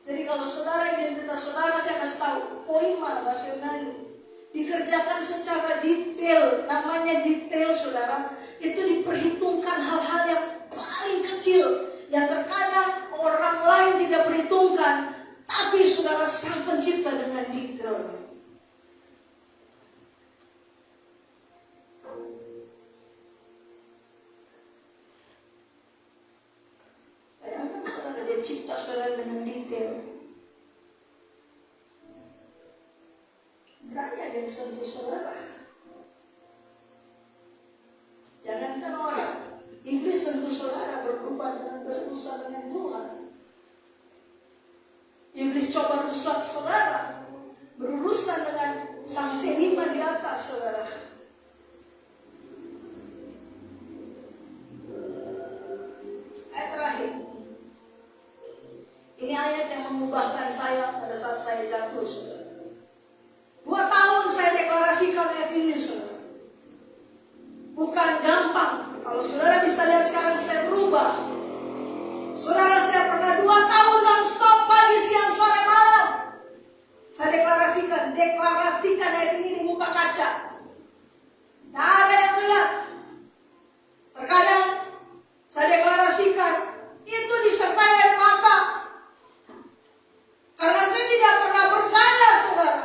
Jadi kalau saudara, identitas saudara saya kasih tahu, poima bahasa Yunani dikerjakan secara detail. Namanya detail, saudara. Itu diperhitungkan hal-hal yang paling kecil, yang terkadang orang lain tidak perhitungkan, tapi saudara, Sang Pencipta dengan detail. Bayangkan saudara, dia cipta saudara dengan detail. Berani ada yang sentuh saudara. Jangankan orang, iblis sentuh saudara berubah dengan berurusan dengan Tuhan. Iblis coba rusak saudara, berurusan dengan sang seniman di atas saudara. Ayat terakhir. Ini ayat yang mengubahkan saya pada saat saya jatuh, saudara. 2 tahun saya deklarasikan ayat ini, saudara. Bukan gampang. Kalau saudara bisa lihat sekarang saya berubah. Saudara, saya pernah 2 tahun non-stop pagi, siang, sore, malam. Saya deklarasikan ayat ini di muka kaca. Tidak ada yang melihat. Terkadang saya deklarasikan itu disertai air mata. Karena saya tidak pernah percaya, saudara,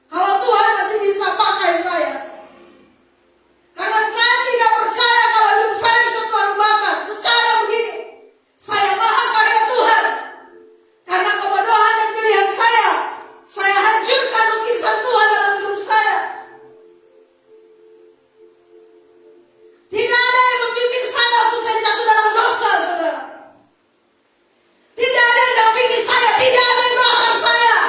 kalau Tuhan masih bisa pakai saya. Karena saya tidak percaya kalau hidup saya bisa Tuhan ubahkan. Secara begini, saya mahakarya Tuhan. Karena kebodohan dan pilihan saya hancurkan lukisan Tuhan dalam hidup saya. Tidak ada yang membimbing saya untuk saya jatuh dalam dosa, saudara. Tidak ada yang dampingi saya, tidak ada yang doakan saya.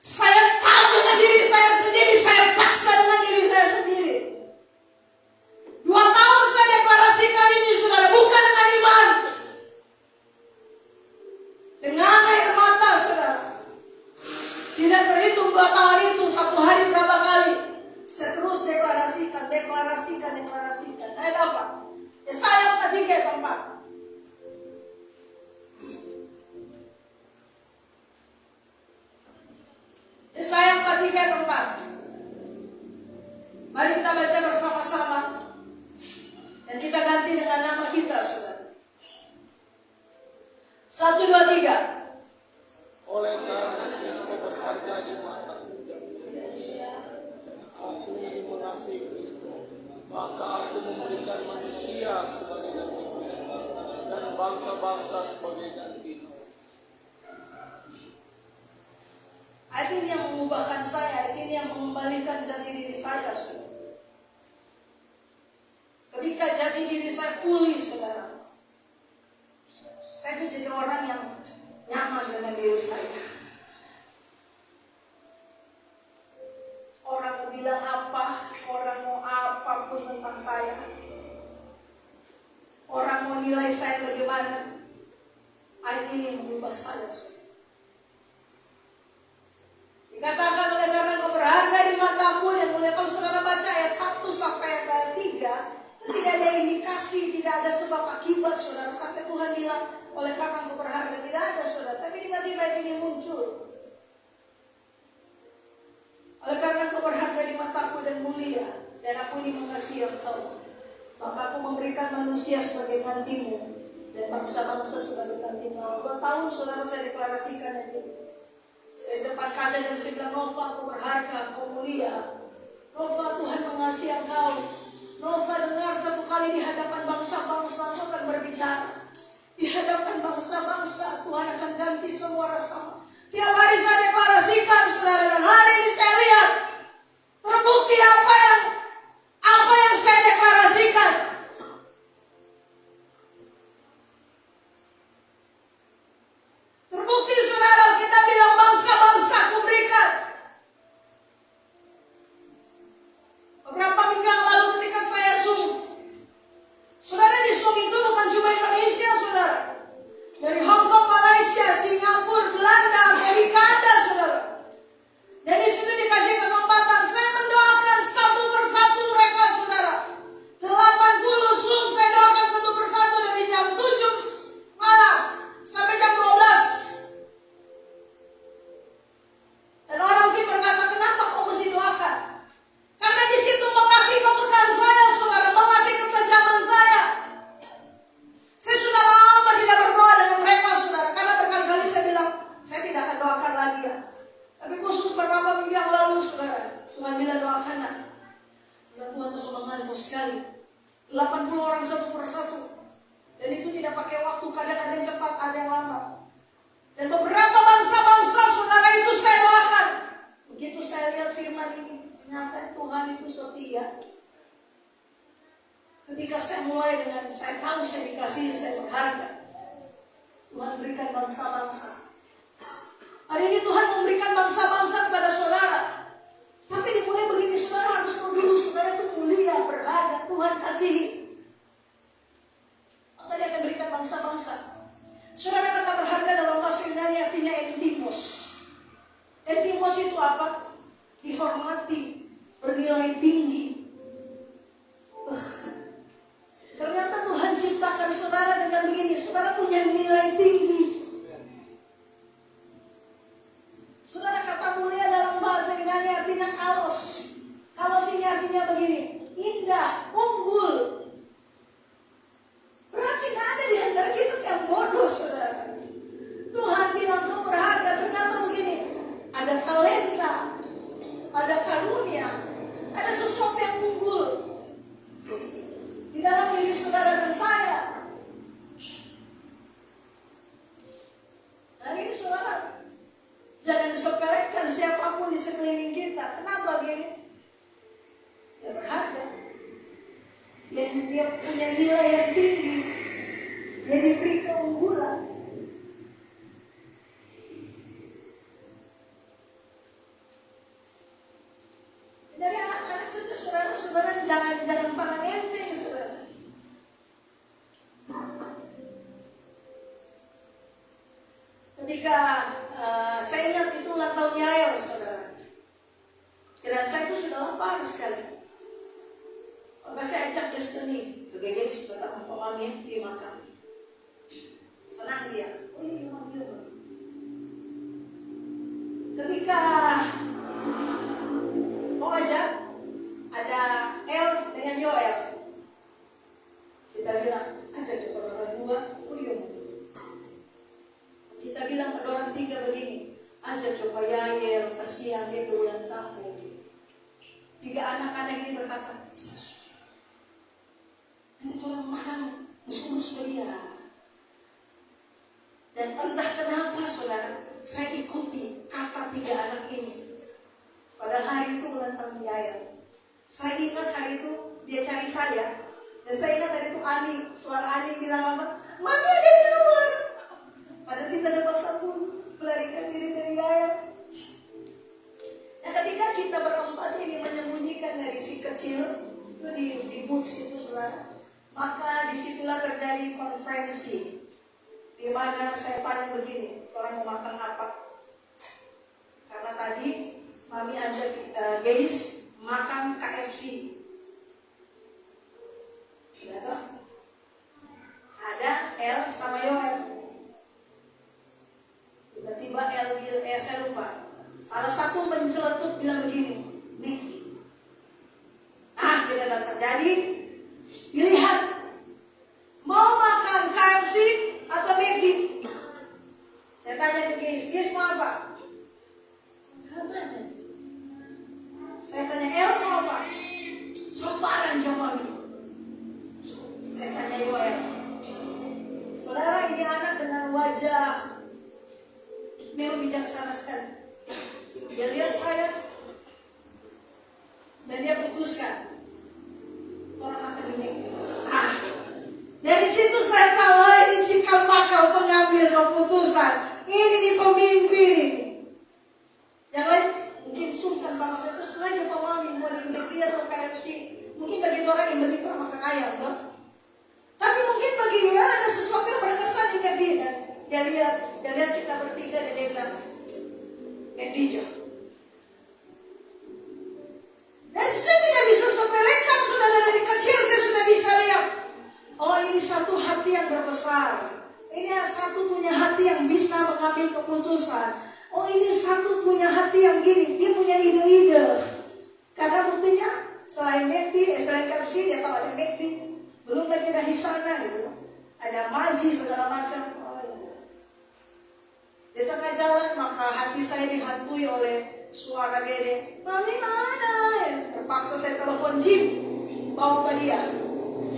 Saya tahu dengan diri saya sendiri, saya paksa dengan diri saya sendiri. 2 tahun saya deklarasikan ini, saudara, bukan dengan iman, dengan air mata, saudara. Tidak terhitung 2 tahun itu, 1 hari berapa kali saya terus deklarasikan. Ayat apa? Yesaya 43 ayat 4. Yesaya 43 ayat 4. Mari kita baca bersama-sama. Dan kita ganti dengan nama kita, saudara. 1, 2, 3. Oleh karena Kristus berharga di mataku, aku mengasihi Kristus, maka aku memberikan manusia sebagai ganti Kristus dan bangsa-bangsa sebagai ganti. Ayat ini yang mengubahkan saya, ayat ini yang mengembalikan jati diri saya, saudara. Ketika jati diri saya pulih, saudara, saya itu jadi orang yang nyaman dengan diri saya. Orang mau bilang apa, orang mau apapun tentang saya, orang mau nilai saya bagaimana, ayat ini mengubah saya, saudara. Dikatakan oleh karena engkau berharga di mataku, dan mulai kalau saudara baca ayat 1 sampai ayat 3, itu tidak ada indikasi, tidak ada sebab akibat, saudara. Sampai Tuhan bilang oleh karena engkau berharga, tidak ada, saudara. Tapi tiba-tiba ayat ini muncul. Oleh karena engkau berharga di mataku dan mulia, dan aku ini mengasihi engkau, maka aku memberikan manusia sebagai gantimu dan bangsa-bangsa sebagai gantimu. 2 tahun, saudara, saya deklarasikan itu. depan kaca dan saya bilang, Nova, kau berharga, kau mulia. Nova, Tuhan mengasihi engkau. Nova, dengar satu kali di hadapan bangsa-bangsa Tuhan akan berbicara. Di hadapan bangsa-bangsa Tuhan akan ganti semua rasa. Tiap hari saya deklarasikan, saudara, dan hari ini saya lihat terbukti apa yang saya deklarasikan. Terbukti, saudara, kita bilang bangsa-bangsa aku berikan. Beberapa minggu yang lalu ketika saya Zoom, saudara, di Zoom itu bukan cuma Indonesia, saudara. Dari Hong Kong, Malaysia, Singapura, Belanda, Amerika ada, saudara. Dan di situ dikasih kesempatan saya mendoakan satu persatu mereka, saudara. 80 Zoom saya doakan satu persatu dari jam 7 malam sampai jam 12. Dan orang mungkin berkata, kenapa kau mesti doakan? Karena di situ melatih kepekaan saya, saudara, melatih ketajaman saya. Saya sudah lama tidak berdoa dengan mereka, saudara, karena berkali-kali saya bilang, saya tidak akan doakan lagi ya. Tapi khusus beberapa minggu yang lalu, saudara, Tuhan bilang doakanlah. Dan Tuhan tersemangatku sekali. 80 orang satu persatu. Dan itu tidak pakai waktu, kadang ada yang cepat, ada yang lama. Dan beberapa bangsa-bangsa, saudara, itu saya doakan. Begitu saya lihat firman ini, ternyata Tuhan itu setia. Ketika saya mulai dengan, saya tahu saya dikasihi, saya berharga. Tuhan berikan bangsa-bangsa. Hari ini Tuhan memberikan bangsa-bangsa kepada saudara. Tapi dimulai begini, saudara harus tahu dulu, saudara itu mulia, berharga, Tuhan kasihi. Maka dia akan berikan bangsa-bangsa. Saudara, kata berharga dalam bahasa Yunani artinya endimos. Endimos itu apa? Dihormati, bernilai tinggi. Ternyata Tuhan ciptakan saudara dengan begini, saudara punya nilai tinggi. Saudara, kata mulia dalam bahasa Yunani artinya kalos. Kalos ini artinya begini, indah, unggul. Berarti tidak ada di antara kita yang bodoh, saudara. Tuhan bilang kau berharga, ternyata begini. Ada talenta, ada karunia, ada sesuatu yang unggul di dalam diri saudara dan saya. Nah ini, saudara, jangan sepelekan siapapun di sekeliling kita. Kenapa gini? Dia berharga. Dia punya nilai yang tinggi. Dia diberi keunggulan. Dari anak-anak saja, saudara, jangan pandang enteng, saudara. Ketika saya ingat itu ulang tahun Yael, saudara. Dan saya itu sudah lapar sekali. Maka saya ajak Destiny ke GGS, betapa pemamian dia makan. Senang dia. Oh iya, memang dia. Ketika mau ajak, ada El dengan Yoel. Kita bilang, ajak coba orang dua, uyung. Kita bilang pada orang tiga begini, ajak coba Yael, kasihan dia ulang tahun. 3 anak-anak ini berkata, ini orang makan, urus dia. Dan entah kenapa, saudara, saya ikuti kata 3 anak ini. Padahal hari itu ulang tahun Yael. Saya ingat hari itu dia cari saya. Dan saya ingat hari itu Ani, suara Ani bilang apa? Mami ada di luar. Padahal kita dapat sambung melarikan diri dari Yael. Nah ketika kita berempat ini menyembunyikan dari si kecil itu di books itu, saudara, maka disitulah terjadi konferensi di mana saya tanya begini, orang mau makan apa? Karena tadi Mami ajak guys makan KFC. Gitu. Ada El sama Yoel. Tiba-tiba saya lupa. Salah satu menceletuk bilang begini, Nih, kita udah terjadi. Pilihan mau makan KFC atau McD. Saya tanya ke guys mau apa? Dia lihat saya dan dia putuskan orang akan ini. Dari situ saya tahu ini cikal bakal pengambil keputusan. Ini di pemimpin ini. Yang lain mungkin sungkan sama saya terus lagi pemahami mau di dia atau KFC. Mungkin bagi orang yang penting sama kekayaan, toh. Tapi mungkin bagi dia ada sesuatu yang berkesan hingga dia. Dia lihat kita bertiga dan dia bilang, Endijo. Dan saya tidak bisa sepelekan, saudara, dari kecil saya sudah bisa lihat. Oh, ini satu hati yang berbesar. Ini satu punya hati yang bisa mengambil keputusan. Oh, ini satu punya hati yang gini. Dia punya ide-ide. Karena buktinya selain McD, selain KFC, dia tahu ada McD. Belum lagi ada Hisana gitu. Ada Maji, segala macam. Oh, iya. Di tengah jalan maka hati saya dihantui oleh suara dede. Mami mana? Terpaksa saya telepon Jim. Bawa dia.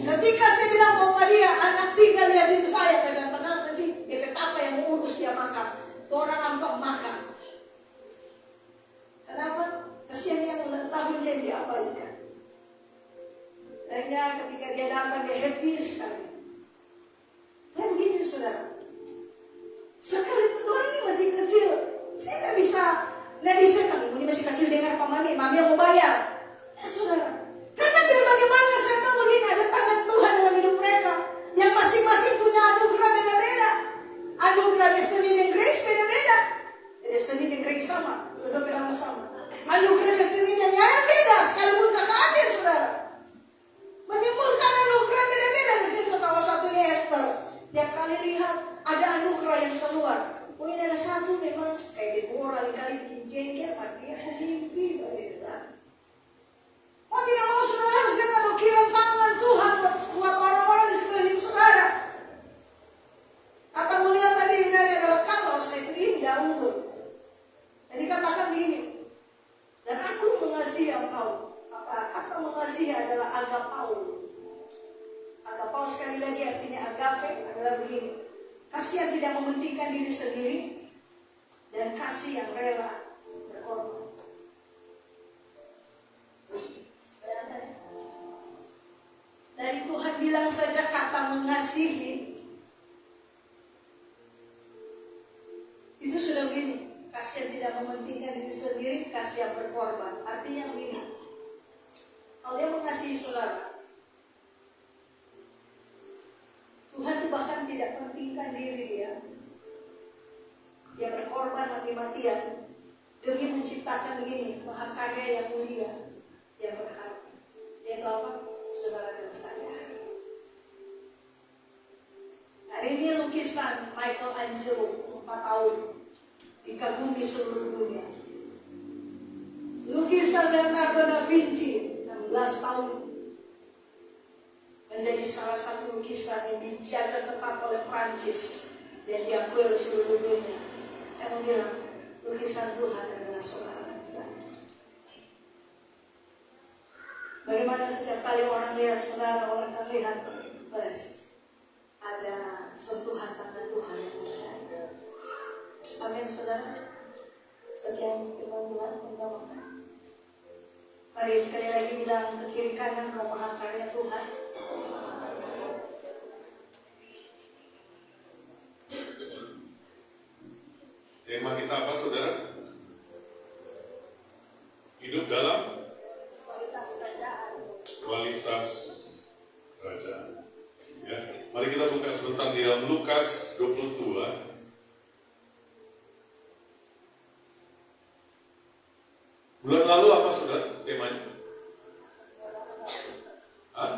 Ketika saya bilang bawa dia, anak 3 liatin saya. Saya bilang, tenang, nanti DP papa yang mengurus dia makan. Itu orang ampang makan. Kenapa? Kasihan yang ulang tahun yang diabaikan. Akhirnya ketika dia datang, dia happy sekali. Saya begini, saudara. Sekalipun orang ini masih kecil, saya nggak bisa kami ini masih kecil dengar Pak Mami yang mau bayar. Ya, saudara. Karena biar bagaimana saya tahu begini ada tangan Tuhan dalam hidup mereka yang masing-masing punya anugerah beda-beda. Anugerah Destiny dan Grace beda-beda. Destiny dan Grace sama, beda-beda sama. Anugerah Destiny dan Yael beda, sekalipun kakak adik, saudara. Menimbulkan anugerah beda-beda. Di situ tahu satunya Esther. Tiap kali lihat ada anugerah yang keluar. Oh, ini ada satu memang kayak Deborah kali bikin jengkel, artinya aku mimpi begitu. Oh, tidak mau saudara harus lihat ada ukiran tangan Tuhan buat orang-orang di sekeliling saudara. Kata mulia tadi dari adalah kaos, itu indah unggul. Jadi katakan begini. Dan aku mengasihi engkau. Kata mengasihi adalah agapau. Agapau sekali lagi artinya agape adalah begini. Kasih yang tidak mementingkan diri sendiri dan kasih yang rela berkorban. Dari Tuhan bilang saja kata mengasihi itu sudah begini. Kasih yang tidak mementingkan diri sendiri, kasih yang berkorban. Artinya begini. Kalau dia mengasihi saudara, Tuhan itu bahkan tidak mementingkan diri dia. Dia berkorban mati-matian demi menciptakan begini, mahakarya yang mulia, yang berharga. Yaitu apa? Saudara dan saya. Hari ini lukisan Michelangelo 4 tahun dikagumi seluruh dunia. Lukisan Leonardo da Vinci 16 tahun menjadi salah satu lukisan yang dijaga ketat oleh Prancis dan diakui oleh seluruh dunia. Saya mau bilang, lukisan Tuhan adalah saudara dan saya. Bagaimana setiap kali orang lihat saudara, orang akan lihat fresh. Ada sentuhan tangan Tuhan yang saya. Amin, saudara. Sekian firman Tuhan, kita mari sekali lagi bilang ke kiri kanan, kau mahakarya Tuhan. Tema kita apa, saudara? Hidup dalam Kualitas kerajaan. kualitas kerajaan. Ya. Mari kita buka sebentar di dalam Lukas 22. Bulan lalu apa, saudara, temanya? Hah?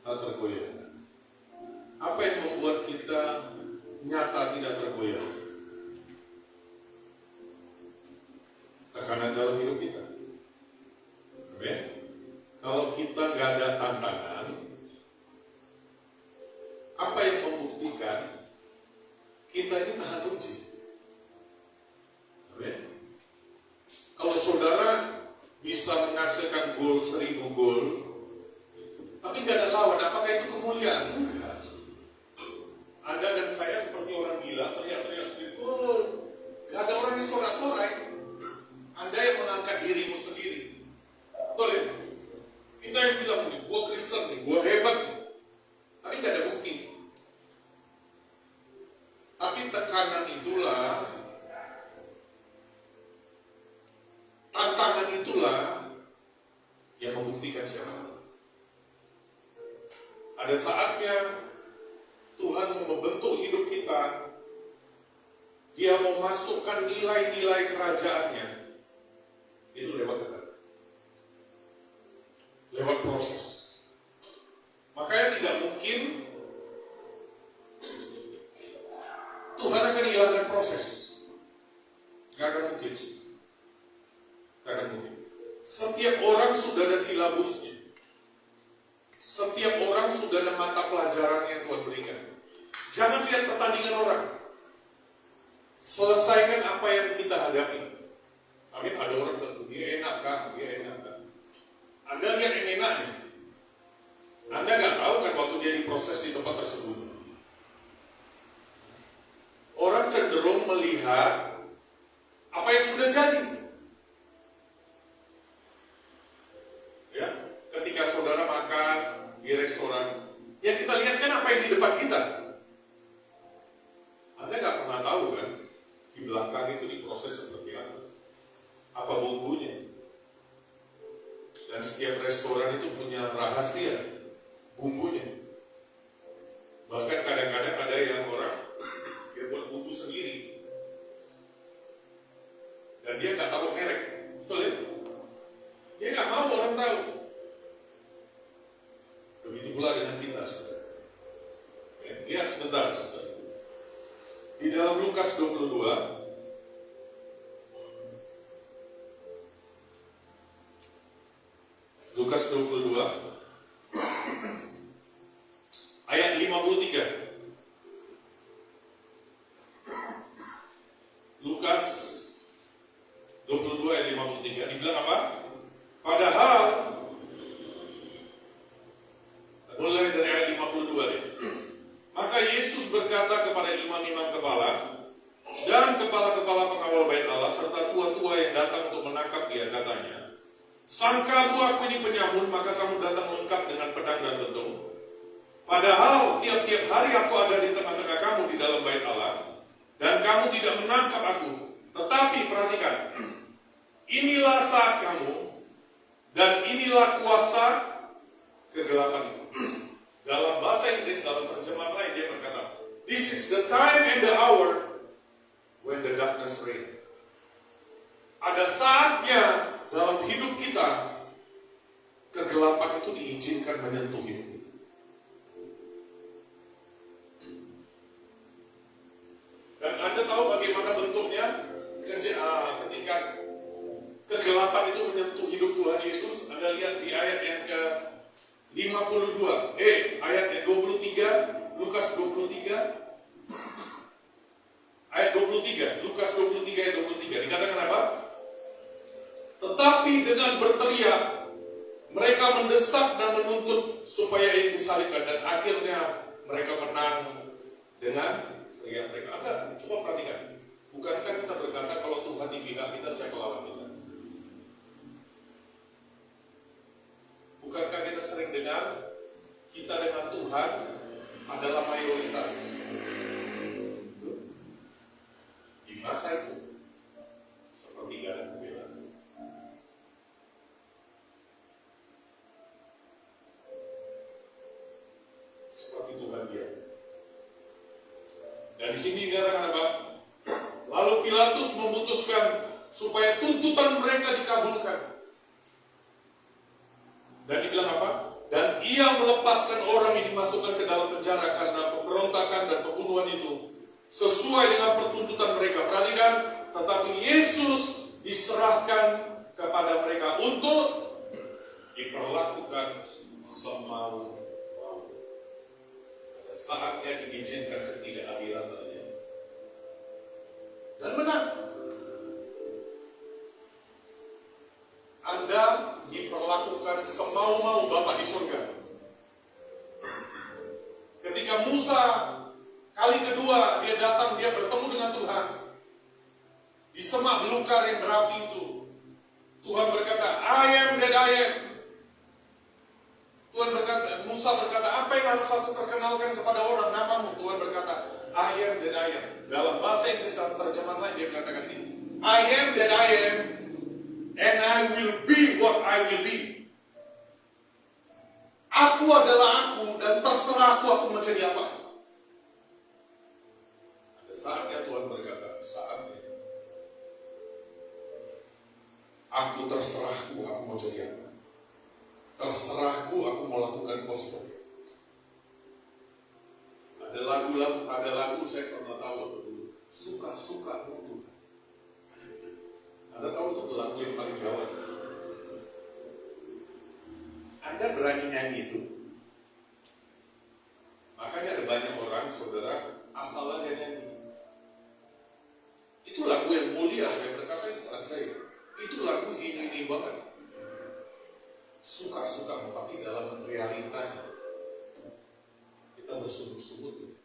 Tak tergoyah. Apa yang membuat kita nyata tidak tergoyah? Tekanan dalam hidup kita. Amin. Kalau kita nggak ada tantangan, apa yang membuktikan kita ini tahan uji? Amin. Kalau saudara bisa menghasilkan gol 1000 gol, tapi nggak ada lawan, apakah itu kemuliaan? Enggak. Anda dan saya seperti orang gila, teriak-teriak sendiri, gol. Gak ada orang yang suara aja. Ada saatnya Tuhan mau membentuk hidup kita. Dia mau masukkan nilai-nilai kerajaannya. Itu lewat apa? Lewat proses. Makanya tidak mungkin Tuhan akan hilangkan proses. Gak akan mungkin. Gak akan mungkin. Setiap orang sudah ada silabusnya. Setiap orang sudah ada mata pelajaran yang Tuhan berikan. Jangan lihat pertandingan orang. Selesaikan apa yang kita hadapi. Amin. Ada orang bilang, dia enak kan, dia enak kan. Anda lihat yang enaknya. Anda nggak tahu kan waktu dia diproses di tempat tersebut. Orang cenderung melihat apa yang sudah jadi. Ya, ketika saudara makan di restoran, yang kita lihat kan apa yang di depan kita. Anda nggak pernah tahu kan, di belakang itu diproses seperti apa bumbunya. Dan setiap restoran itu punya rahasia bumbunya. Bahkan kadang-kadang ada yang orang dia buat bumbu sendiri dan dia nggak tahu merek, betul ya? Dia nggak mau orang tahu. Begitu pula dengan kita, saudara. Ya, lihat sebentar, saudara. Di dalam Lukas 22, Lukas 22 ayat 53. Lukas 22 ayat 53 dibilang apa? Padahal mulai dari ayat 52 ya. Maka Yesus berkata kepada imam-imam kepala dan kepala-kepala pengawal bait Allah serta tua-tua yang datang untuk menangkap dia, katanya, sangkamu aku ini penyamun, maka kamu datang lengkap dengan pedang dan bentung. Padahal tiap-tiap hari aku ada di tengah-tengah kamu di dalam bait Allah, dan kamu tidak menangkap aku. Tetapi perhatikan, inilah saat kamu, dan inilah kuasa kegelapan itu. Dalam bahasa Inggris, dalam terjemahan lain dia berkata, this is the time and the hour when the darkness reigns. Ada saatnya dalam hidup kita, kegelapan itu diizinkan menyentuh hidup kita. Dan Anda tahu bagaimana bentuknya ketika kegelapan itu menyentuh hidup Tuhan Yesus. Anda lihat di ayat yang ke-52, ayat yang 23, Lukas 23, ayat 23, Lukas 23 ayat 23, dikatakan apa? Tetapi dengan berteriak, mereka mendesak dan menuntut supaya ia disalibkan, dan akhirnya mereka menang dengan teriak mereka. Anda coba perhatikan, bukankah kita berkata kalau Tuhan di pihak kita, siapa lawan kita? Bukankah kita sering dengar kita dengan Tuhan adalah mayoritas? Di masa itu sepertiga dan pembela. Seperti Tuhan dia. Dan di sini dikatakan apa? Lalu Pilatus memutuskan supaya tuntutan mereka dikabulkan. Dan dibilang apa? Dan ia melepaskan orang yang dimasukkan ke dalam penjara karena pemberontakan dan pembunuhan itu sesuai dengan pertuntutan mereka. Perhatikan, tetapi Yesus diserahkan kepada mereka untuk diperlakukan semau-mau. Pada saatnya diizinkan ketidakadilan terjadi. Dan menang. Anda diperlakukan semau-mau Bapa di surga. Ketika Musa kali kedua dia datang, dia bertemu dengan Tuhan di semak belukar yang berapi itu, Tuhan berkata, I am that I am. Tuhan berkata, Musa berkata, apa yang harus aku perkenalkan kepada orang namamu? Tuhan berkata, I am that I am. Dalam bahasa Inggris terjemahan lain dia mengatakan ini, I am that I am, and I will be what I will be. Aku adalah aku dan terserah aku mau jadi apa. Ada saatnya Tuhan berkata, saatnya. Aku terserahku, aku mau jadi apa. Terserahku, aku mau lakukan kau seperti apa. Ada lagu saya pernah tahu waktu dulu. Suka-suka Tuhan. Anda tahu itu lagu yang paling gawat. Anda berani nyanyi itu. Makanya ada banyak orang, saudara, asal dia nyanyi. Itu lagu yang mulia, saya berkata itu ajaib. Itu lagu ini banget. Suka-suka, tapi dalam realitanya kita bersungguh-sungguh.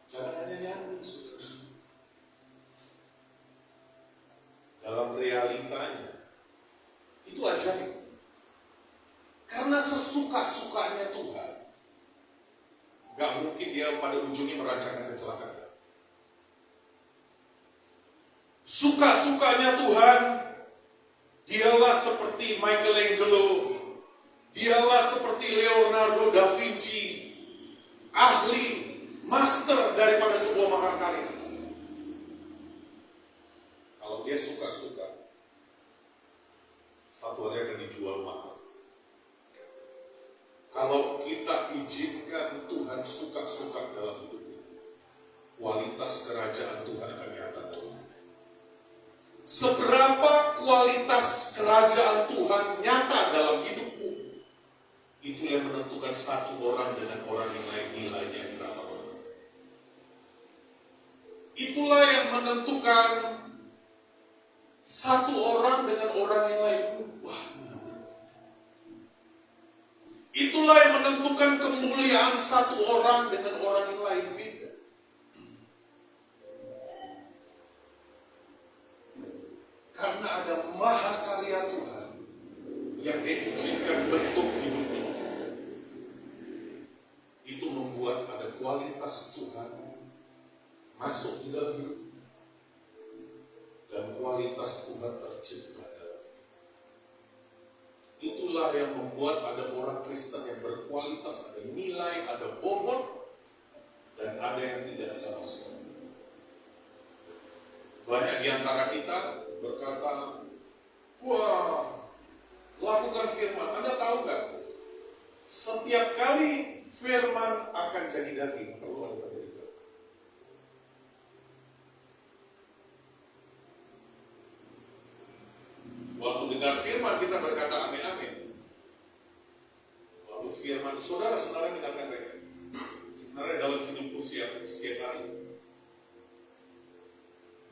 Jangan hanya nyanyi, saudara. Dalam realitanya itu ajaib. Karena sesuka-sukanya Tuhan, gak mungkin dia pada ujungnya merancangkan kecelakaan. Suka-sukanya Tuhan, dialah seperti Michelangelo, dialah seperti Leonardo da Vinci, ahli, master daripada sebuah mahakarya. Kalau dia suka-suka, satu hari akan dijual mahal. Kalau kita izinkan Tuhan suka-suka dalam hidup kita, kualitas kerajaan Tuhan akan nyata. Seberapa kualitas kerajaan Tuhan nyata dalam hidupmu, itu yang menentukan satu orang dengan orang yang lain nilainya berapa orang. Itulah yang menentukan satu orang dengan orang yang lain upahnya. Itulah yang menentukan kemuliaan satu orang dengan orang yang lain beda. Karena ada mahakarya Tuhan yang diizinkan bentuk hidup ini. Itu membuat ada kualitas Tuhan masuk di dalam hidup. Dan kualitas Tuhan tercipta dalam hidup. Itulah yang membuat ada orang Kristen yang berkualitas, ada nilai, ada bobot, dan ada yang tidak sama sekali. Banyak di antara kita berkata, wah, lakukan firman. Anda tahu nggak? Setiap kali firman akan jadi daging, perlu ada penderitaan. Waktu dengar firman kita berkata amin amin. Waktu firman, saudara sebenarnya dengarkan mereka. Sebenarnya dalam hidupku setiap hari,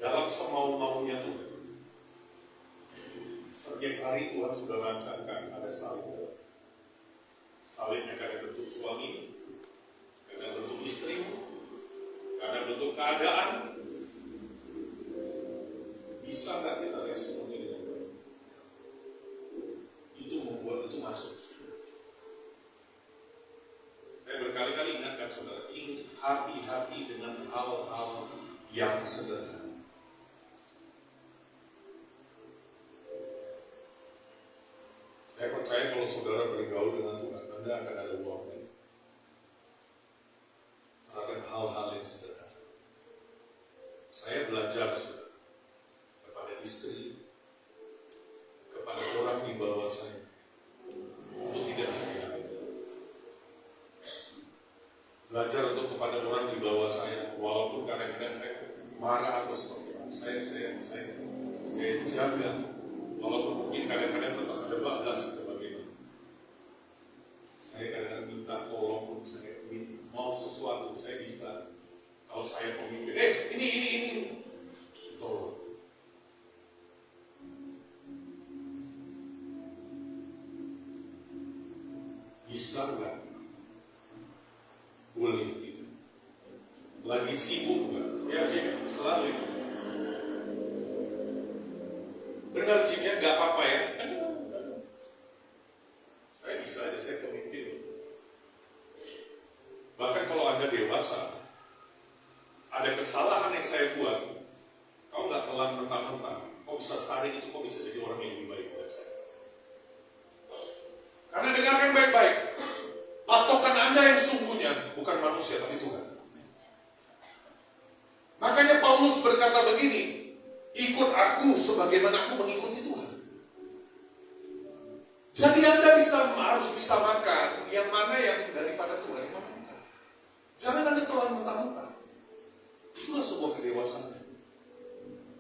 dalam semau-maunya Tuhan. Setiap hari Tuhan sudah lancarkan ada salib. Salibnya kadang bentuk suami, kadang bentuk istri, kadang bentuk keadaan. Bisa nggak kita responnya dengan baik? Itu membuat itu masuk. Saya berkali-kali ingatkan saudara, hati-hati dengan hal-hal yang sederhana. Saya percaya kalau saudara bergaul dengan Tuhan, Anda akan ada uangnya terhadap hal-hal yang sederhana. Saya belajar saudara, kepada istri, kepada orang di bawah saya, itu tidak saya. Belajar untuk kepada orang di bawah saya, walaupun kadang-kadang saya marah atau seperti apa, saya jaga. Walaupun mungkin kadang-kadang tetap ada batas atau bagaimana. Saya kadang-kadang minta tolong, saya mau sesuatu, saya bisa. Kalau saya pemimpin, ini, tolong. Bisa nggak? Boleh tidak? Lagi sibuk nggak? Ya, selalu. Benar Jimnya, gak apa-apa ya. Saya bisa aja, saya pemimpin. Bahkan kalau Anda dewasa, ada kesalahan yang saya buat, kau gak telan mentah-mentah, kau bisa saring itu, kau bisa jadi orang yang lebih baik dari saya. dengarkan baik-baik. Patokan Anda yang sungguhnya bukan manusia tapi Tuhan. Makanya Paulus berkata begini, ikut aku sebagaimana aku mengikuti Tuhan. Jadi Anda harus bisa makan yang mana yang daripada Tuhan, yang mana bukan. Jangan Anda telan mentah-mentah. Itulah sebuah kedewasaan.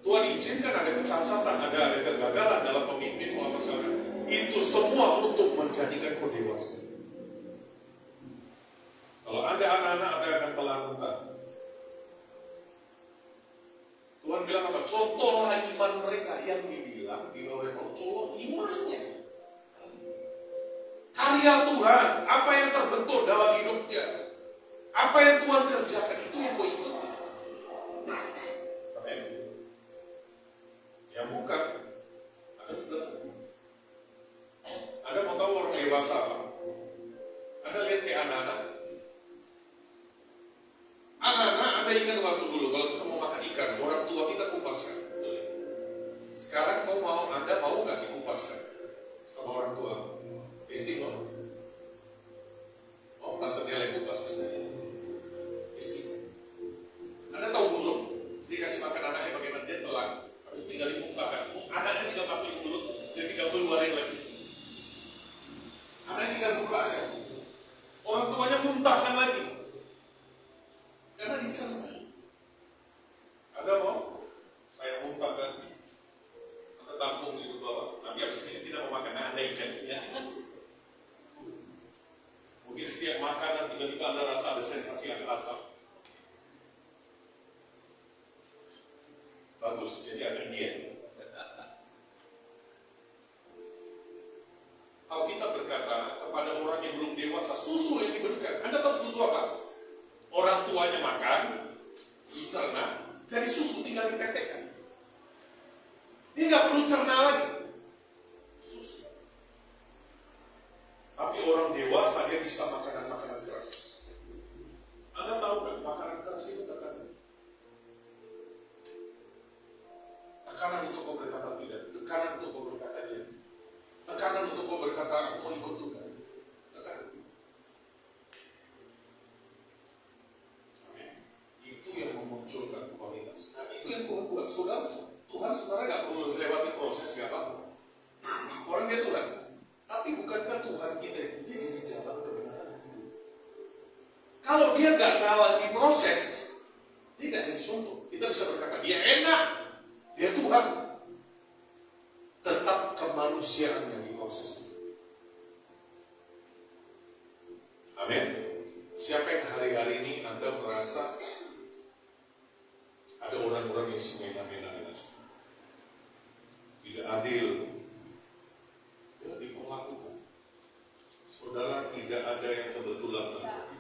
Tuhan izinkan ada kecacatan, ada kegagalan dalam pemimpinmu apa saja. Itu semua untuk menjadikan kau dewasa. Kalau Anda anak-anak, Anda akan telan mentah. Tuhan bilang apa? Contohlah iman mereka yang dibilang oleh Paulus. Contoh imannya. Karya Tuhan, apa yang terbentuk dalam hidupnya, apa yang Tuhan kerjakan, itu yang kau ikuti. Amin. Yang bukan, Anda sudah tahu. Anda mau tahu orang dewasa apa? Anda lihat kayak anak-anak. Anak-anak, Anda ingat waktu dulu kalau kita mau makan ikan, orang tua kita kupaskan. Sekarang Anda mau nggak dikupaskan sama orang tua? Istimewa. Oh, tante Nela kupas. Istimewa. Anda tahu belum? Dikasih makan anaknya bagaimana dia telan, harus tinggal dimuntahkan. Anaknya tinggal masukin mulut, dia tinggal keluarin lagi. Anaknya tinggal buka aja. Orang tuanya muntahkan lagi. Karena dicerna. Anda mau? Saya muntahkan. Anda tampung di bawah. Tapi habis ini tidak mau makan Anda ikan. Ya. Mungkin setiap makanan tiba-tiba Anda rasa ada sensasi yang asam. Bagus, jadi ada diet. Kalau kita berkata kepada orang yang belum dewasa, susu yang diberikan. Anda tahu susu apa? Orang tuanya makan, dicerna, jadi susu tinggal ditetekkan. Dia nggak perlu cerna lagi. Susu. Tapi orang dewasa dia bisa makanan-makanan keras. Anda tahu kan makanan keras itu tekanan. Tekanan untuk kau berkata tidak, tekanan untuk kau berkata iya, tekanan untuk kau berkata aku mau ikut Tuhan. Tekanan. Amin. Itu yang memunculkan kualitas. Nah, itu yang Tuhan buat. Saudara, Tuhan sebenarnya nggak perlu lewati proses nggak apa-apa. Orang dia Tuhan. Tapi bukankah Tuhan kita itu dia jadi jalan kebenaran? Kalau dia nggak ngalamin proses, dia nggak jadi contoh. Kita bisa berkata dia enak, dia Tuhan. Tetap kemanusiaan yang diproses. Amin. Siapa yang hari-hari ini Anda merasa ada orang-orang yang semena-mena dengan tidak adil, tidak diperlakukan. Saudara, tidak ada yang kebetulan terjadi.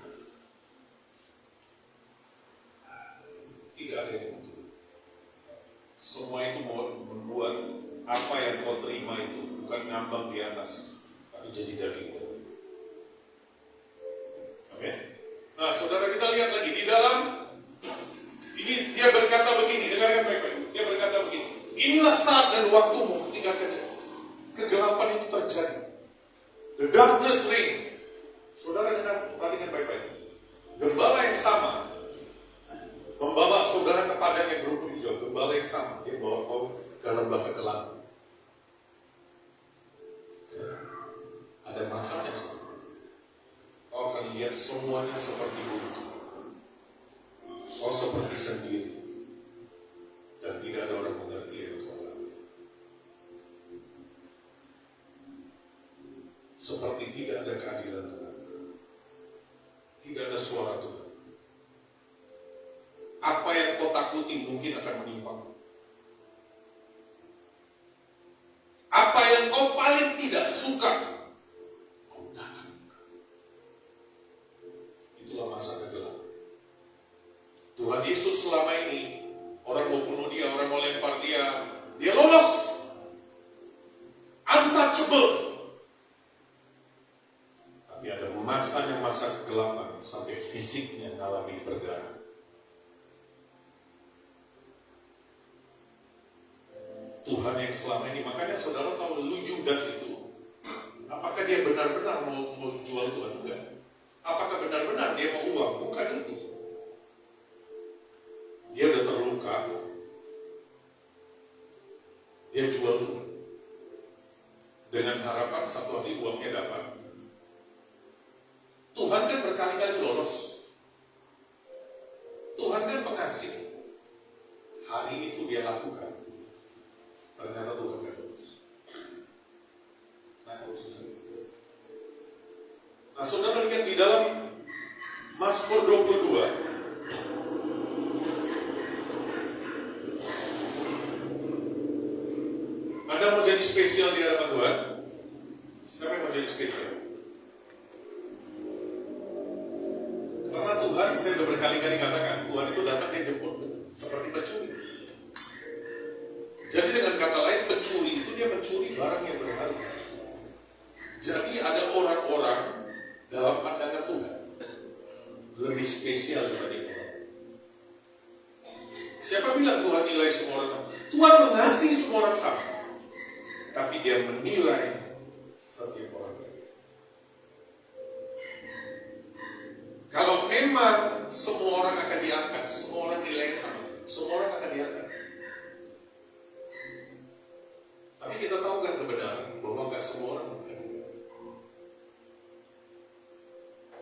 Tidak ada yang kebetulan. Semua itu membuat apa yang kau terima itu bukan ngambang di atas, tapi jadi daging. Amin. Nah, saudara, kita lihat lagi di dalam ini dia berkata begini, dengarkan baik-baik. Dia berkata begini, inilah saat dan waktumu ketika kegelapan itu terjadi. The darkness reign. Saudara dengar, perhatikan baik-baik. Gembala yang sama membawa saudara ke padang yang berumput hijau. Gembala yang sama, dia bawa kau ke lembah kegelapan. Ada masanya, saudara. Kau akan lihat semuanya seperti buntu. Kau seperti sendiri. Dan tidak ada orang mengerti yang kau alami. Seperti tidak ada keadilan Tuhan. Tidak ada suara Tuhan. Apa yang kau takuti mungkin akan menimpa. Apa yang kau paling tidak suka, kau datang. Itulah masa kegelapan. Tuhan Yesus selama ini, orang mau bunuh dia, orang mau lempar dia, dia lolos. Untouchable. Tapi ada masanya masa kegelapan sampai fisiknya mengalami berdarah. Tuhan yang selama ini, makanya saudara tahu lu Yudas itu, apakah dia benar-benar mau jual Tuhan? Enggak. Apakah benar-benar dia mau uang? Bukan itu. Dia udah terluka. Dia jual Tuhan. Dengan harapan satu hari uangnya dapat. Tuhan kan berkali-kali lolos. Tuhan kan pengasih. Hari itu dia lakukan. Ternyata Tuhan gak lolos. Nah, saudara lihat di dalam Mazmur 22. Anda mau jadi spesial di hadapan Tuhan? Siapa yang mau jadi spesial? Karena Tuhan, saya sudah berkali-kali katakan, Tuhan itu datang dia jemput seperti pencuri. Jadi dengan kata lain, pencuri itu dia mencuri barang yang berharga. Jadi ada orang-orang dalam pandangan Tuhan lebih spesial dibanding orang. Siapa bilang Tuhan nilai semua orang sama? Tuhan mengasihi semua orang sama, tapi dia menilai setiap orang. Kalau memang semua orang akan diangkat, semua orang nilai sama, semua orang akan diangkat. Tapi kita tahu kan kebenaran bahwa nggak semua orang akan diangkat.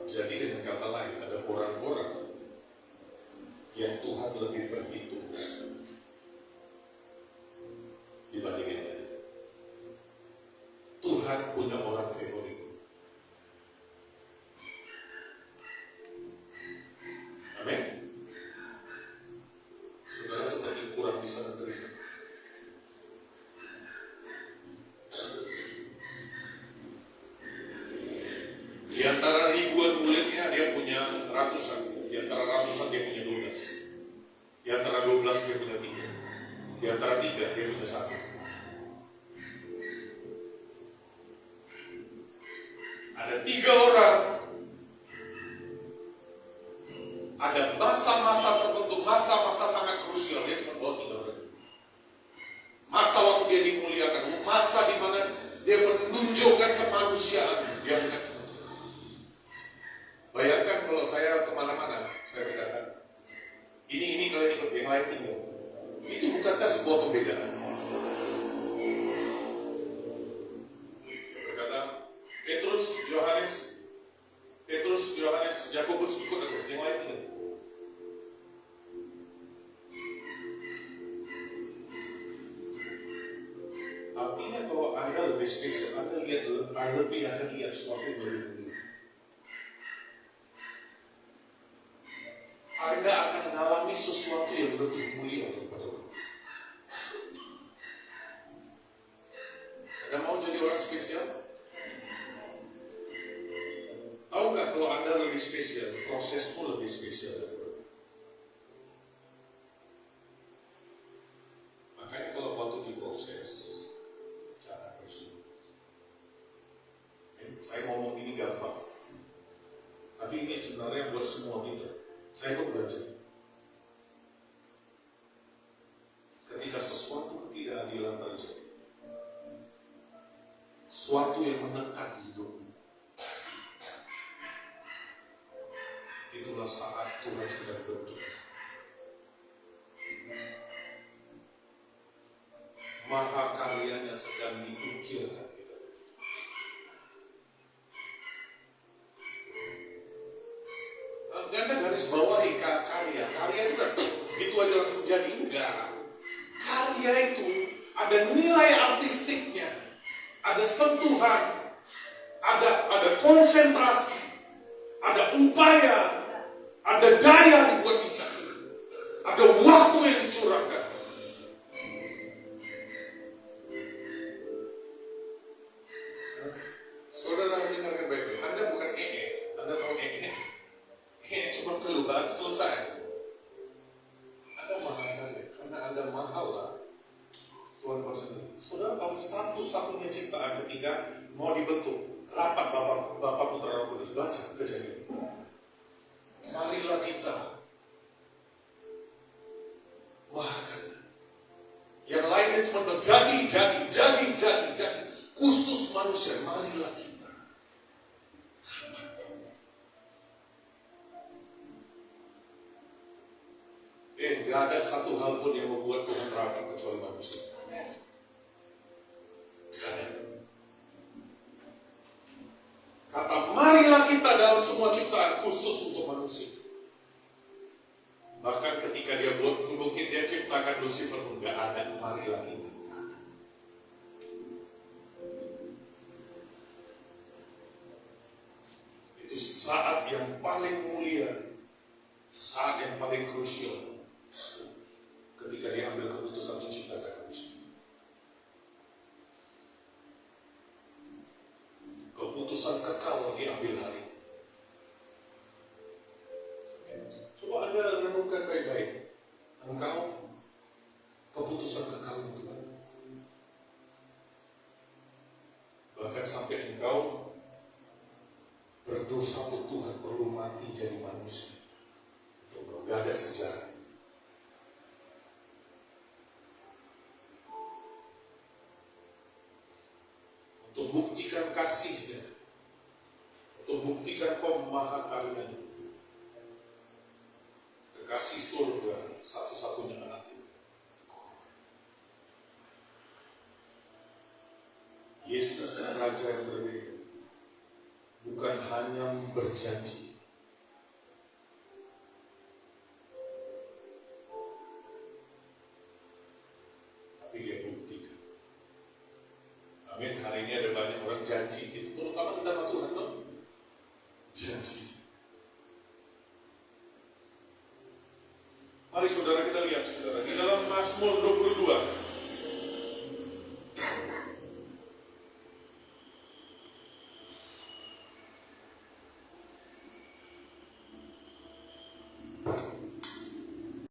Jadi dengan kata lain, ada orang-orang yang Tuhan lebih berhitung dibanding yang lain. Tuhan punya orang favorit. Amin. Saudara seperti kurang bisa menerima. Di antara ribuan muridnya dia punya ratusan. Di antara ratusan dia punya 12. Di antara 12 dia punya 3. Di antara 3 dia punya 1. Ada 3 orang. Ada masa-masa tertentu, masa-masa sangat krusial. Dia cuma bawa 3 orang. Masa waktu dia dimuliakan, masa di mana dia menunjukkan kemanusiaan. Dia angkat. Bayangkan kalau saya kemana-mana, saya berkata, ini kalau ikut yang lain tinggal. Itu bukankah sebuah pembedaan? Berkata, Petrus, Yohanes, Yakobus ikut aku, yang lain tinggal. Artinya kalau Anda lebih spesial, Anda akan lihat sesuatu yang lebih. Anda akan mengalami sesuatu yang lebih mulia daripada orang. Anda mau jadi orang spesial? Tahu nggak kalau Anda lebih spesial, prosesmu lebih spesial dari orang. Makanya kalau waktu diproses, jangan bersulit. Saya ngomong ini gampang, tapi ini sebenarnya buat semua kita. Saya pun belajar. Ketika sesuatu ketidakadilan terjadi, sesuatu yang menekan hidupmu, itulah saat Tuhan sedang bentuk. Maha karyanya sedang diukirkan. Anda garis bawahi karya. Karya itu kan gitu aja langsung jadi. Enggak. Karya itu ada nilai artistiknya, ada sentuhan, ada konsentrasi, ada upaya, ada daya dibuat di sana, ada waktu yang dicurahkan. Saudara dengarkan baik-baik. Anda bukan Anda tahu cuma keluhan selesai. Anda mahal karena Anda mahal lah. Tuhan bersendiri. Saudara tahu satu-satunya ciptaan ketika mau dibentuk rapat Bapa Putra Roh Kudus. Baca Kejadian. Marilah kita mahal. Yang lainnya cuma jadi. Khusus manusia. Marilah kita. Nggak ada satu hal pun yang membuat Tuhan ragu kecuali manusia. Nggak ada. Kata marilah kita dalam semua ciptaan khusus untuk manusia. Bahkan ketika dia buat mungkin dia ciptakan Lucifer pun nggak ada marilah kita. Itu saat yang paling mulia, saat yang paling krusial ketika dia ambil keputusan menciptakan manusia. Keputusan kekal diambil hari itu. Coba Anda renungkan baik-baik. Engkau keputusan kekal itu kan? Bahkan sampai engkau berdosa untuk Tuhan perlu mati jadi manusia. Itu gak ada sejarah. Untuk buktikan kasihnya, untuk buktikan kemahakarya-Nya, kekasih surga satu-satunya anak itu. Yesus Raja yang berbeda, bukan hanya berjanji, tapi dia buktikan. Amin. Hari ini ada banyak orang janji, gitu. Terutama kita sama Tuhan, no? Janji. Mari saudara kita lihat, saudara, di dalam Mazmur 22.